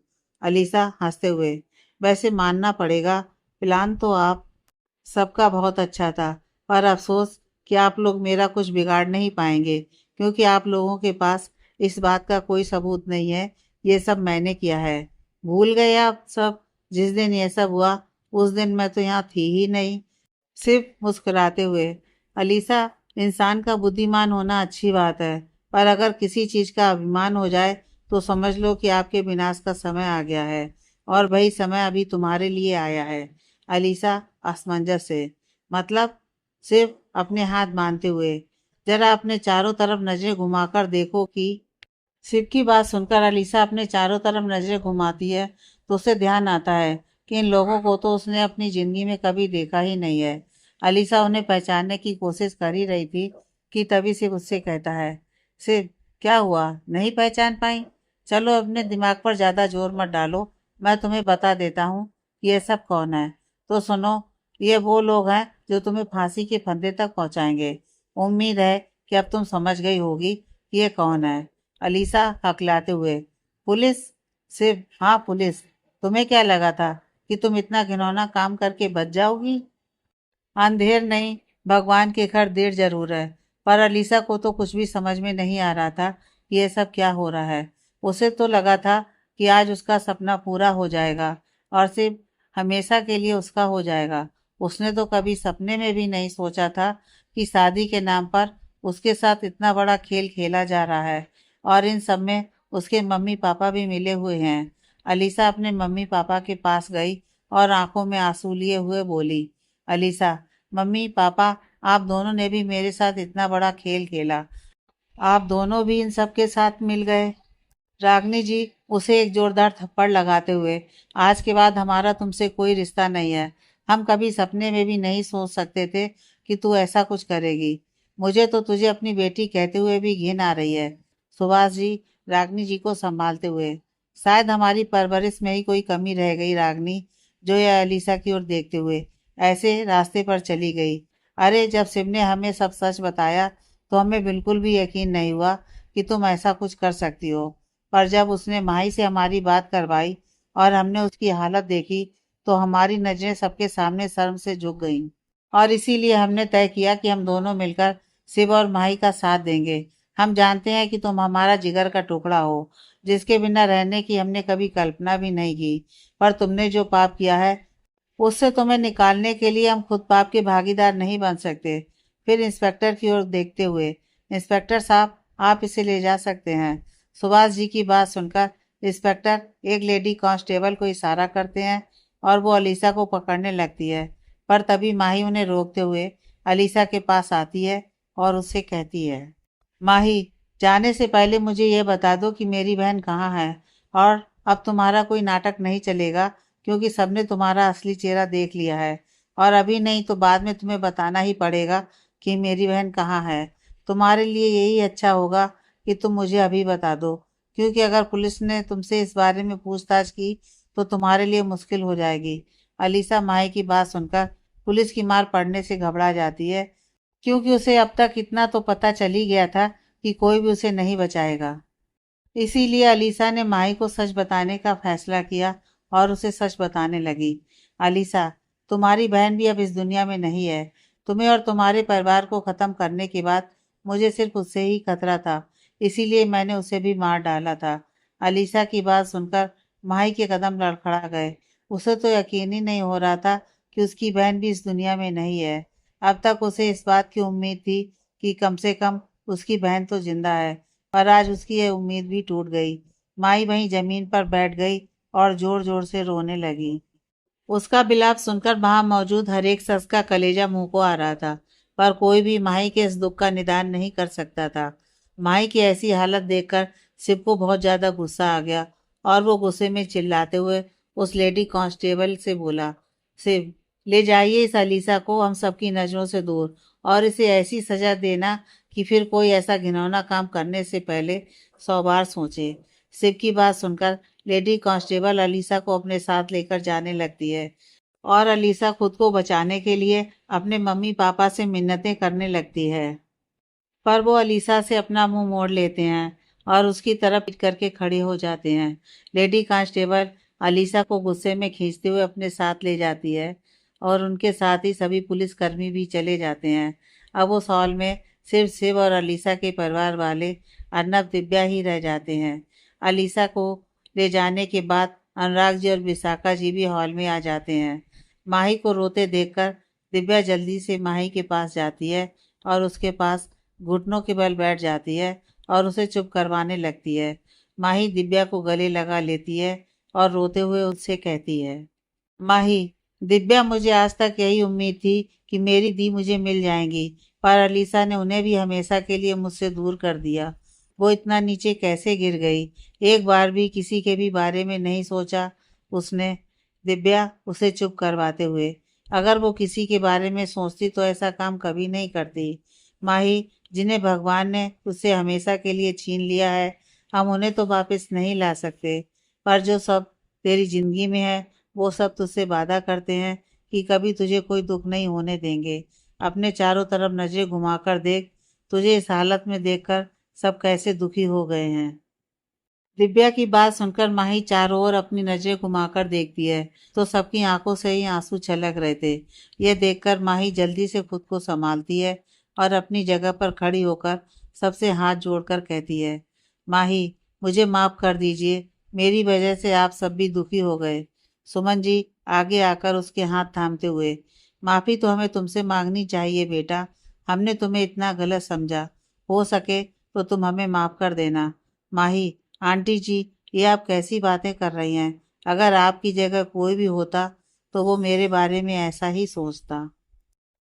अलीसा हंसते हुए, वैसे मानना पड़ेगा, प्लान तो आप सबका बहुत अच्छा था, पर अफसोस कि आप लोग मेरा कुछ बिगाड़ नहीं पाएंगे, क्योंकि आप लोगों के पास इस बात का कोई सबूत नहीं है। ये सब मैंने किया है। भूल गए आप सब? जिस दिन ये सब हुआ उस दिन मैं तो यहाँ थी ही नहीं। सिर्फ मुस्कुराते हुए, अलीसा, इंसान का बुद्धिमान होना अच्छी बात है, पर अगर किसी चीज का अभिमान हो जाए तो समझ लो कि आपके विनाश का समय आ गया है, और वही समय अभी तुम्हारे लिए आया है। अलीसा असमंजस से, मतलब? सिर्फ अपने हाथ बांधते हुए, जरा अपने चारों तरफ नजरें घुमाकर देखो कि शिव की बात सुनकर अलीसा अपने चारों तरफ नजरें घुमाती है तो उसे ध्यान आता है कि इन लोगों को तो उसने अपनी जिंदगी में कभी देखा ही नहीं है। अलीसा उन्हें पहचानने की कोशिश कर ही रही थी कि तभी शिव उससे कहता है, शिव, क्या हुआ, नहीं पहचान पाई? चलो अपने दिमाग पर ज्यादा जोर मत डालो, मैं तुम्हें बता देता हूँ कि ये सब कौन है। तो सुनो, ये वो लोग हैं जो तुम्हें फांसी के फंदे तक पहुंचाएंगे। उम्मीद है कि अब तुम समझ गई होगी कि ये कौन है। अलीसा हकलाते हुए, पुलिस? सिर्फ, हाँ पुलिस। तुम्हें क्या लगा था कि तुम इतना घिनौना काम करके बच जाओगी? अंधेर नहीं, भगवान के घर देर जरूर है। पर अलीसा को तो कुछ भी समझ में नहीं आ रहा था कि ये सब क्या हो रहा है। उसे तो लगा था कि आज उसका सपना पूरा हो जाएगा और सिर्फ हमेशा के लिए उसका हो जाएगा। उसने तो कभी सपने में भी नहीं सोचा था कि शादी के नाम पर उसके साथ इतना बड़ा खेल खेला जा रहा है, और इन सब में उसके मम्मी पापा भी मिले हुए हैं। अलीसा अपने मम्मी पापा के पास गई और आंखों में आंसू लिए हुए बोली, अलीसा, मम्मी पापा, आप दोनों ने भी मेरे साथ इतना बड़ा खेल खेला, आप दोनों भी इन सब के साथ मिल गए। रागनी जी उसे एक जोरदार थप्पड़ लगाते हुए, आज के बाद हमारा तुमसे कोई रिश्ता नहीं है। हम कभी सपने में भी नहीं सोच सकते थे कि तू ऐसा कुछ करेगी। मुझे तो तुझे अपनी बेटी कहते हुए भी घिन आ रही है। सुभाष जी, रागनी जी को संभालते हुए, शायद हमारी परवरिश में ही कोई कमी रह गई रागनी, जो यह अलीसा की ओर देखते हुए ऐसे रास्ते पर चली गई। अरे जब शिव ने हमें सब सच बताया तो हमें बिल्कुल भी यकीन नहीं हुआ कि तुम ऐसा कुछ कर सकती हो, पर जब उसने माही से हमारी बात करवाई और हमने उसकी हालत देखी तो हमारी नजरें सबके सामने शर्म से झुक गईं, और इसीलिए हमने तय किया कि हम दोनों मिलकर शिव और माही का साथ देंगे। हम जानते हैं कि तुम हमारा जिगर का टुकड़ा हो, जिसके बिना रहने की हमने कभी कल्पना भी नहीं की, पर तुमने जो पाप किया है उससे तुम्हें निकालने के लिए हम खुद पाप के भागीदार नहीं बन सकते। फिर इंस्पेक्टर की ओर देखते हुए, इंस्पेक्टर साहब, आप इसे ले जा सकते हैं। सुभाष जी की बात सुनकर इंस्पेक्टर एक लेडी कांस्टेबल को इशारा करते हैं और वो अलीसा को पकड़ने लगती है। पर तभी माही उन्हें रोकते हुए अलीसा के पास आती है और उससे कहती है, माही, जाने से पहले मुझे ये बता दो कि मेरी बहन कहाँ है। और अब तुम्हारा कोई नाटक नहीं चलेगा, क्योंकि सबने तुम्हारा असली चेहरा देख लिया है। और अभी नहीं तो बाद में तुम्हें बताना ही पड़ेगा कि मेरी बहन कहाँ है। तुम्हारे लिए यही अच्छा होगा कि तुम मुझे अभी बता दो, क्योंकि अगर पुलिस ने तुमसे इस बारे में पूछताछ की तो तुम्हारे लिए मुश्किल हो जाएगी। अलीसा माही की बात सुनकर पुलिस की मार पड़ने से घबरा जाती है, क्योंकि उसे अब तक इतना तो पता चल ही गया था कि कोई भी उसे नहीं बचाएगा। इसीलिए अलीसा ने माही को सच बताने का फैसला किया और उसे सच बताने लगी। अलीसा, तुम्हारी बहन भी अब इस दुनिया में नहीं है। तुम्हें और तुम्हारे परिवार को खत्म करने के बाद मुझे सिर्फ उससे ही खतरा था, इसीलिए मैंने उसे भी मार डाला था। अलीसा की बात सुनकर माही के कदम लड़खड़ा गए। उसे तो यकीन ही नहीं हो रहा था कि उसकी बहन भी इस दुनिया में नहीं है। अब तक उसे इस बात की उम्मीद थी कि कम से कम उसकी बहन तो जिंदा है, पर आज उसकी यह उम्मीद भी टूट गई। माई वहीं जमीन पर बैठ गई और जोर जोर से रोने लगी। उसका विलाप सुनकर वहां मौजूद हर एक शख्स का कलेजा मुंह को आ रहा था, पर कोई भी माही के इस दुख का निदान नहीं कर सकता था। माही की ऐसी हालत देखकर शिव को बहुत ज्यादा गुस्सा आ गया और वो गुस्से में चिल्लाते हुए उस लेडी कांस्टेबल से बोला, शिव, ले जाइए इस अलीसा को हम सबकी नजरों से दूर, और इसे ऐसी सजा देना कि फिर कोई ऐसा घिनौना काम करने से पहले 100 बार सोचे। शिव की बात सुनकर लेडी कांस्टेबल अलीसा को अपने साथ लेकर जाने लगती है और अलीसा खुद को बचाने के लिए अपने मम्मी पापा से मिन्नतें करने लगती है। पर वो अलीसा से अपना मुंह मोड़ लेते हैं और उसकी तरफ पीट करके खड़े हो जाते हैं। लेडी कांस्टेबल अलीसा को गुस्से में खींचते हुए अपने साथ ले जाती है और उनके साथ ही सभी पुलिसकर्मी भी चले जाते हैं। अब उस हॉल में सिर्फ शिव और अलीसा के परिवार वाले अर्नब, दिव्या ही रह जाते हैं। अलीसा को ले जाने के बाद अनुराग जी और विशाखा जी भी हॉल में आ जाते हैं। माही को रोते देखकर दिव्या जल्दी से माही के पास जाती है और उसके पास घुटनों के बल बैठ जाती है और उसे चुप करवाने लगती है। माही दिव्या को गले लगा लेती है और रोते हुए उससे कहती है, माही, दिव्या, मुझे आज तक यही उम्मीद थी कि मेरी दी मुझे मिल जाएंगी, पर अलीसा ने उन्हें भी हमेशा के लिए मुझसे दूर कर दिया। वो इतना नीचे कैसे गिर गई, एक बार भी किसी के भी बारे में नहीं सोचा उसने। दिव्या उसे चुप करवाते हुए, अगर वो किसी के बारे में सोचती तो ऐसा काम कभी नहीं करती। माही, जिन्हें भगवान ने उससे हमेशा के लिए छीन लिया है, हम उन्हें तो वापस नहीं ला सकते, पर जो सब तेरी जिंदगी में है वो सब तुझसे वादा करते हैं कि कभी तुझे कोई दुख नहीं होने देंगे। अपने चारों तरफ नजरें घुमाकर देख, तुझे इस हालत में देखकर सब कैसे दुखी हो गए हैं। दिव्या की बात सुनकर माही चारों ओर अपनी नजरें घुमाकर देखती है तो सबकी आंखों से ही आंसू छलक रहे थे। यह देखकर माही जल्दी से खुद को संभालती है और अपनी जगह पर खड़ी होकर सबसे हाथ जोड़कर कहती है, माही, मुझे माफ कर दीजिए, मेरी वजह से आप सब भी दुखी हो गए। सुमन जी आगे आकर उसके हाथ थामते हुए, माफी तो हमें तुमसे मांगनी चाहिए बेटा, हमने तुम्हें इतना गलत समझा, हो सके तो तुम हमें माफ कर देना। माही, आंटी जी, ये आप कैसी बातें कर रही हैं? अगर आपकी जगह कोई भी होता तो वो मेरे बारे में ऐसा ही सोचता।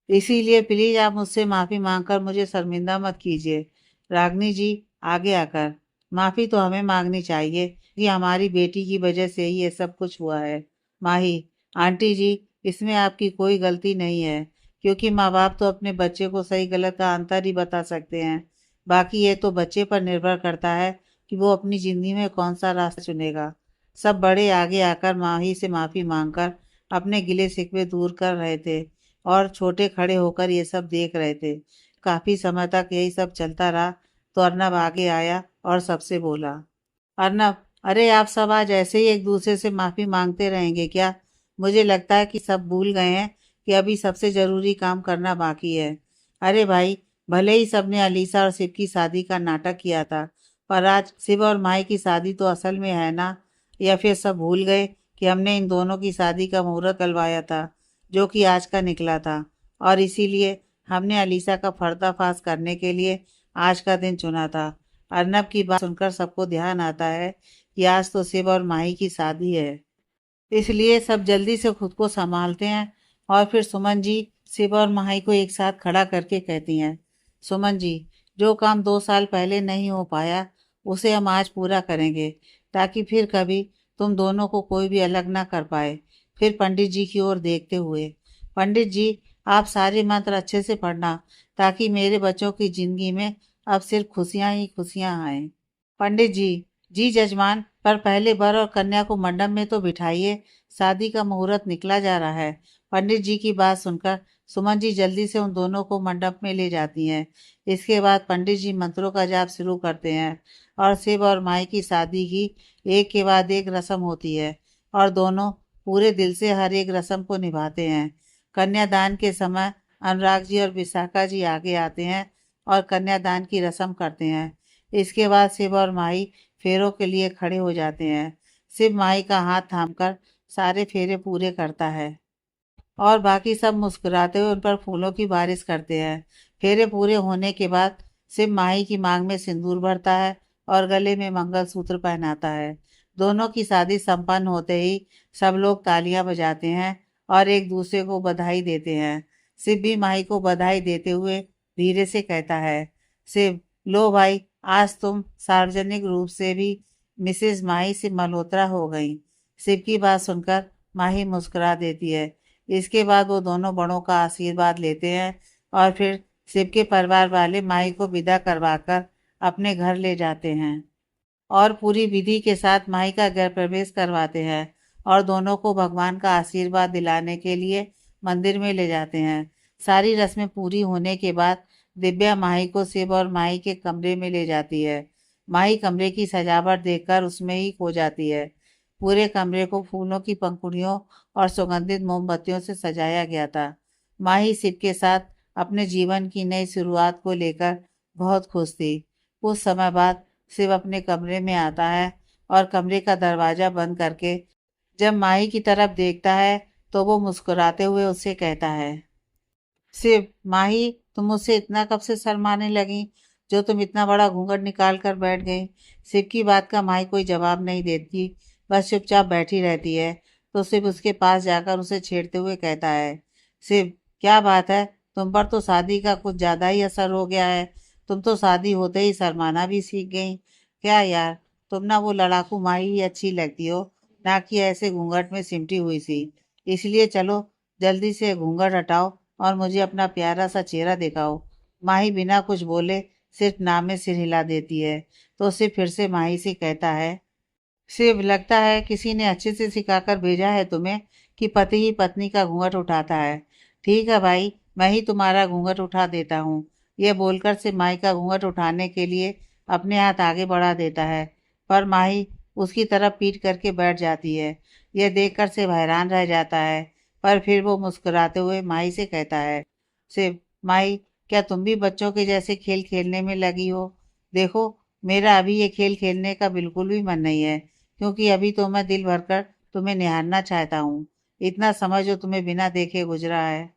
इसीलिए प्लीज आप मुझसे माफी मांगकर मुझे शर्मिंदा मत कीजिए। रागनी जी आगे आकर, माफी तो हमें मांगनी चाहिए कि हमारी बेटी की वजह से ही ये सब कुछ हुआ है। माही, आंटी जी, इसमें आपकी कोई गलती नहीं है, क्योंकि माँ बाप तो अपने बच्चे को सही गलत का अंतर ही बता सकते हैं। बाकी ये तो बच्चे पर निर्भर करता है कि वो अपनी जिंदगी में कौन सा रास्ता चुनेगा। सब बड़े आगे आकर माही से माफी मांगकर अपने गिले शिकवे दूर कर रहे थे और छोटे खड़े होकर ये सब देख रहे थे। काफी समय तक यही सब चलता रहा तो अर्नब आगे आया और सबसे बोला, अर्नब, अरे आप सब आज ऐसे ही एक दूसरे से माफी मांगते रहेंगे क्या? मुझे लगता है कि सब भूल गए हैं कि अभी सबसे जरूरी काम करना बाकी है। अरे भाई, भले ही सबने अलीसा और शिव की शादी का नाटक किया था, पर आज शिव और माई की शादी तो असल में है ना? या फिर सब भूल गए कि हमने इन दोनों की शादी का मुहूर्त करवाया था, जो कि आज का निकला था, और इसीलिए हमने अलीसा का पर्दाफाश करने के लिए आज का दिन चुना था। अर्नब की बात सुनकर सबको ध्यान आता है कि आज तो शिव और माही की शादी है, इसलिए सब जल्दी से खुद को संभालते हैं। और फिर सुमन जी शिव और माही को एक साथ खड़ा करके कहती हैं, सुमन जी, जो काम 2 साल पहले नहीं हो पाया उसे हम आज पूरा करेंगे, ताकि फिर कभी तुम दोनों को कोई भी अलग ना कर पाए। फिर पंडित जी की ओर देखते हुए, पंडित जी, आप सारे मंत्र अच्छे से पढ़ना, ताकि मेरे बच्चों की जिंदगी में अब सिर्फ खुशियां ही खुशियां आए। पंडित जी, जी जजमान, पर पहले वर और कन्या को मंडप में तो बिठाइए, शादी का मुहूर्त निकला जा रहा है। पंडित जी की बात सुनकर सुमन जी जल्दी से उन दोनों को मंडप में ले जाती हैं। इसके बाद पंडित जी मंत्रों का जाप शुरू करते हैं और शिव और माई की शादी की एक के बाद एक रस्म होती है और दोनों पूरे दिल से हर एक रस्म को निभाते हैं। कन्यादान के समय अनुराग जी और विशाखा जी आगे आते हैं और कन्यादान की रस्म करते हैं। इसके बाद शिव और माही फेरों के लिए खड़े हो जाते हैं। शिव माही का हाथ थामकर सारे फेरे पूरे करता है और बाकी सब मुस्कुराते हुए उन पर फूलों की बारिश करते हैं। फेरे पूरे होने के बाद शिव माही की मांग में सिंदूर भरता है और गले में मंगलसूत्र पहनाता है। दोनों की शादी संपन्न होते ही सब लोग तालियां बजाते हैं और एक दूसरे को बधाई देते हैं। शिव भी माही को बधाई देते हुए धीरे से कहता है, शिव, लो भाई, आज तुम सार्वजनिक रूप से भी मिसेज माही से मल्होत्रा हो गई। शिव की बात सुनकर माही मुस्कुरा देती है। इसके बाद वो दोनों बड़ों का आशीर्वाद लेते हैं और फिर शिव के परिवार वाले माही को विदा करवाकर अपने घर ले जाते हैं और पूरी विधि के साथ माही का गृह प्रवेश करवाते हैं और दोनों को भगवान का आशीर्वाद दिलाने के लिए मंदिर में ले जाते हैं। सारी रस्में पूरी होने के बाद दिव्या माही को शिव और माही के कमरे में ले जाती है। माही कमरे की सजावट देखकर उसमें ही खो जाती है। पूरे कमरे को फूलों की पंखुड़ियों और सुगंधित मोमबत्तियों से सजाया गया था। माही शिव के साथ अपने जीवन की नई शुरुआत को लेकर बहुत खुश थी। कुछ समय बाद शिव अपने कमरे में आता है और कमरे का दरवाजा बंद करके जब माही की तरफ देखता है तो वो मुस्कुराते हुए उससे कहता है, शिव, माही, तुम मुझसे इतना कब से शर्माने लगी, जो तुम इतना बड़ा घूंघट निकाल कर बैठ गई। शिव की बात का माही कोई जवाब नहीं देती, बस चुपचाप बैठी रहती है। तो शिव उसके पास जाकर उसे छेड़ते हुए कहता है, शिव, क्या बात है, तुम पर तो शादी का कुछ ज़्यादा ही असर हो गया है। तुम तो शादी होते ही शर्माना भी सीख गई। क्या यार, तुम ना वो लड़ाकू माही ही अच्छी लगती हो, ना कि ऐसे घूंघट में सिमटी हुई सी। इसलिए चलो, जल्दी से घूंघट हटाओ और मुझे अपना प्यारा सा चेहरा दिखाओ। माही बिना कुछ बोले सिर्फ नाम में सिर हिला देती है। तो शिव फिर से माही से कहता है, शिव, लगता है किसी ने अच्छे से सिखाकर भेजा है तुम्हें कि पति ही पत्नी का घूंघट उठाता है। ठीक है भाई, मैं ही तुम्हारा घूंघट उठा देता हूँ। यह बोलकर शिव माही का घूंघट उठाने के लिए अपने हाथ आगे बढ़ा देता है, पर माही उसकी तरफ पीठ करके बैठ जाती है। यह देखकर शिव हैरान रह जाता है, पर फिर वो मुस्कुराते हुए माही से कहता है, शिव, माही, क्या तुम भी बच्चों के जैसे खेल खेलने में लगी हो? देखो, मेरा अभी ये खेल खेलने का बिल्कुल भी मन नहीं है, क्योंकि अभी तो मैं दिल भरकर तुम्हें निहारना चाहता हूँ। इतना समय जो तुम्हें बिना देखे गुजरा है,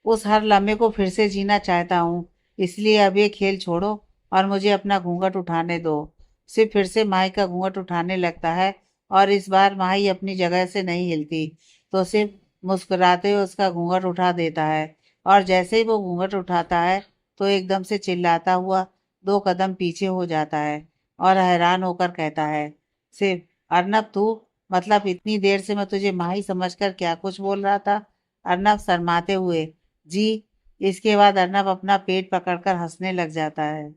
उस हर लम्हे को फिर से जीना चाहता हूँ। इसलिए अब ये खेल छोड़ो और मुझे अपना घूंघट उठाने दो। सिर्फ फिर से माही का घूंघट उठाने लगता है और इस बार माही अपनी जगह से नहीं हिलती, तो सिर्फ मुस्कुराते हुए उसका घूंघट उठा देता है। और जैसे ही वो घूंघट उठाता है तो एकदम से चिल्लाता हुआ 2 कदम पीछे हो जाता है और हैरान होकर कहता है, सिर्फ, अर्नब तू, मतलब इतनी देर से मैं तुझे माही समझकर क्या कुछ बोल रहा था। अर्नब शर्माते हुए, जी। इसके बाद अर्नब अपना पेट पकड़कर हंसने लग जाता है।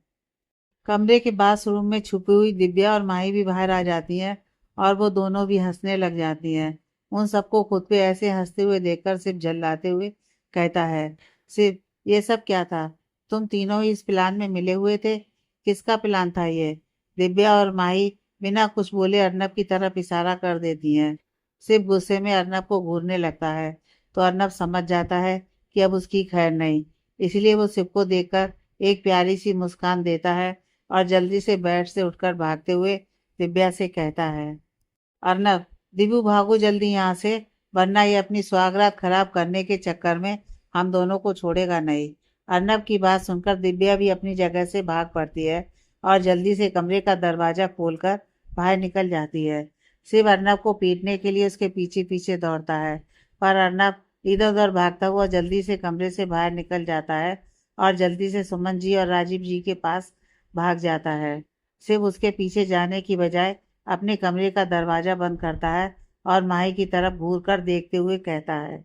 कमरे के बाथरूम में छुपी हुई दिव्या और माही भी बाहर आ जाती हैं और वो दोनों भी हंसने लग जाती हैं। उन सबको खुद पे ऐसे हंसते हुए देखकर सिर्फ झल्लाते हुए कहता है, सिर्फ, ये सब क्या था? तुम तीनों ही इस प्लान में मिले हुए थे? किसका प्लान था ये? दिव्या और माही बिना कुछ बोले अर्नब की तरफ इशारा कर देती हैं। सिर्फ गुस्से में अर्नब को घूरने लगता है, तो अर्नब समझ जाता है कि अब उसकी खैर नहीं। इसलिए वो शिव को देखकर एक प्यारी सी मुस्कान देता है और जल्दी से बेड से उठकर भागते हुए दिव्या से कहता है, अर्नब, दिव्यू, भागो जल्दी यहाँ से, वरना ये अपनी सुहागरात खराब करने के चक्कर में हम दोनों को छोड़ेगा नहीं। अर्नब की बात सुनकर दिव्या भी अपनी जगह से भाग पड़ती है और जल्दी से कमरे का दरवाज़ा खोलकर बाहर निकल जाती है। शिव अर्नब को पीटने के लिए उसके पीछे पीछे दौड़ता है, पर अर्नब इधर उधर भागता हुआ जल्दी से कमरे से बाहर निकल जाता है और जल्दी से सुमन जी और राजीव जी के पास भाग जाता है। शिव उसके पीछे जाने की बजाय अपने कमरे का दरवाज़ा बंद करता है और माही की तरफ घूर कर देखते हुए कहता है,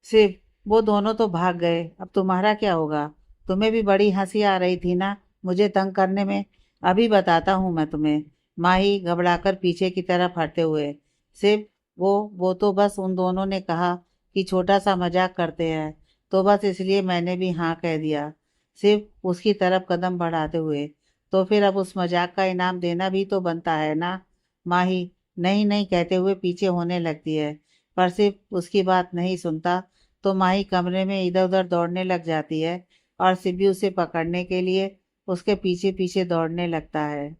शिव, वो दोनों तो भाग गए, अब तुम्हारा क्या होगा? तुम्हें भी बड़ी हंसी आ रही थी ना मुझे तंग करने में। अभी बताता हूँ मैं तुम्हें। माही घबराकर पीछे की तरफ हटते हुए, शिव, वो तो बस उन दोनों ने कहा कि छोटा सा मजाक करते हैं, तो बस इसलिए मैंने भी हाँ कह दिया। शिव उसकी तरफ कदम बढ़ाते हुए, तो फिर अब उस मजाक का इनाम देना भी तो बनता है ना? माही नहीं नहीं कहते हुए पीछे होने लगती है, पर शिव उसकी बात नहीं सुनता। तो माही कमरे में इधर उधर दौड़ने लग जाती है और शिव भी उसे पकड़ने के लिए उसके पीछे पीछे दौड़ने लगता है।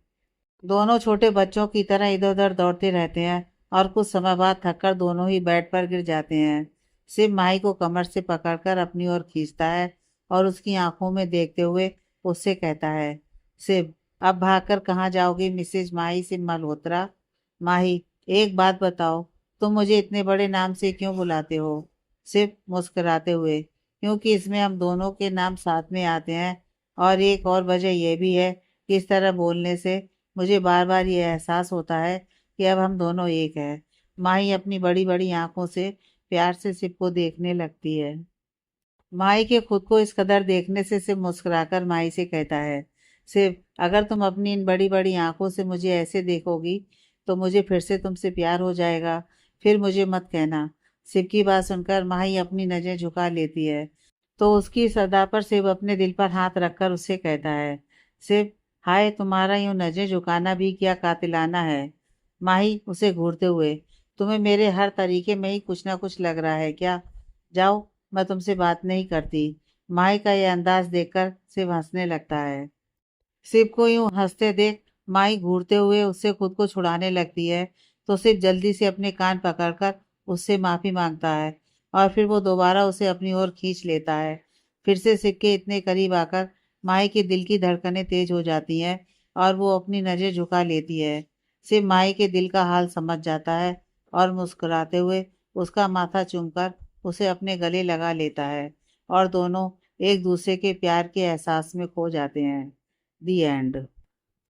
दोनों छोटे बच्चों की तरह इधर उधर दौड़ते रहते हैं और कुछ समय बाद थककर दोनों ही बेड पर गिर जाते हैं। शिव माही को कमर से पकड़कर अपनी ओर खींचता है और उसकी आंखों में देखते हुए उससे कहता है, शिव, अब भागकर कहाँ जाओगी मिसेज माही सिंह मल्होत्रा? माही, एक बात बताओ, तुम मुझे इतने बड़े नाम से क्यों बुलाते हो? शिव मुस्कुराते हुए, क्योंकि इसमें हम दोनों के नाम साथ में आते हैं, और एक और वजह यह भी है कि इस तरह बोलने से मुझे बार बार ये एहसास होता है कि अब हम दोनों एक हैं। माही अपनी बड़ी बड़ी आंखों से प्यार से शिव को देखने लगती है। माही के खुद को इस कदर देखने से शिव मुस्कुराकर माही से कहता है, शिव, अगर तुम अपनी इन बड़ी बड़ी आंखों से मुझे ऐसे देखोगी तो मुझे फिर से तुमसे प्यार हो जाएगा। फिर मुझे मत कहना। शिव की बात सुनकर माही अपनी नजर झुका लेती है, तो उसकी सदा पर शिव अपने दिल पर हाथ रखकर उससे कहता है, शिव, हाय, तुम्हारा यूं नजर झुकाना भी क्या कातिलाना है? माही उसे घूरते हुए, तुम्हें मेरे हर तरीके में ही कुछ ना कुछ लग रहा है क्या? जाओ, मैं तुमसे बात नहीं करती। माही का यह अंदाज देखकर शिव हंसने लगता है। शिव को यूं हंसते देख माही घूरते हुए उससे खुद को छुड़ाने लगती है, तो शिव जल्दी से अपने कान पकड़कर उससे माफी मांगता है और फिर वो दोबारा उसे अपनी ओर खींच लेता है। फिर से शिव के इतने करीब आकर माही के दिल की धड़कनें तेज हो जाती हैं और वो अपनी नजर झुका लेती है। शिव माही के दिल का हाल समझ जाता है और मुस्कुराते हुए उसका माथा चूमकर उसे अपने गले लगा लेता है और दोनों एक दूसरे के प्यार के एहसास में खो जाते हैं। दी एंड।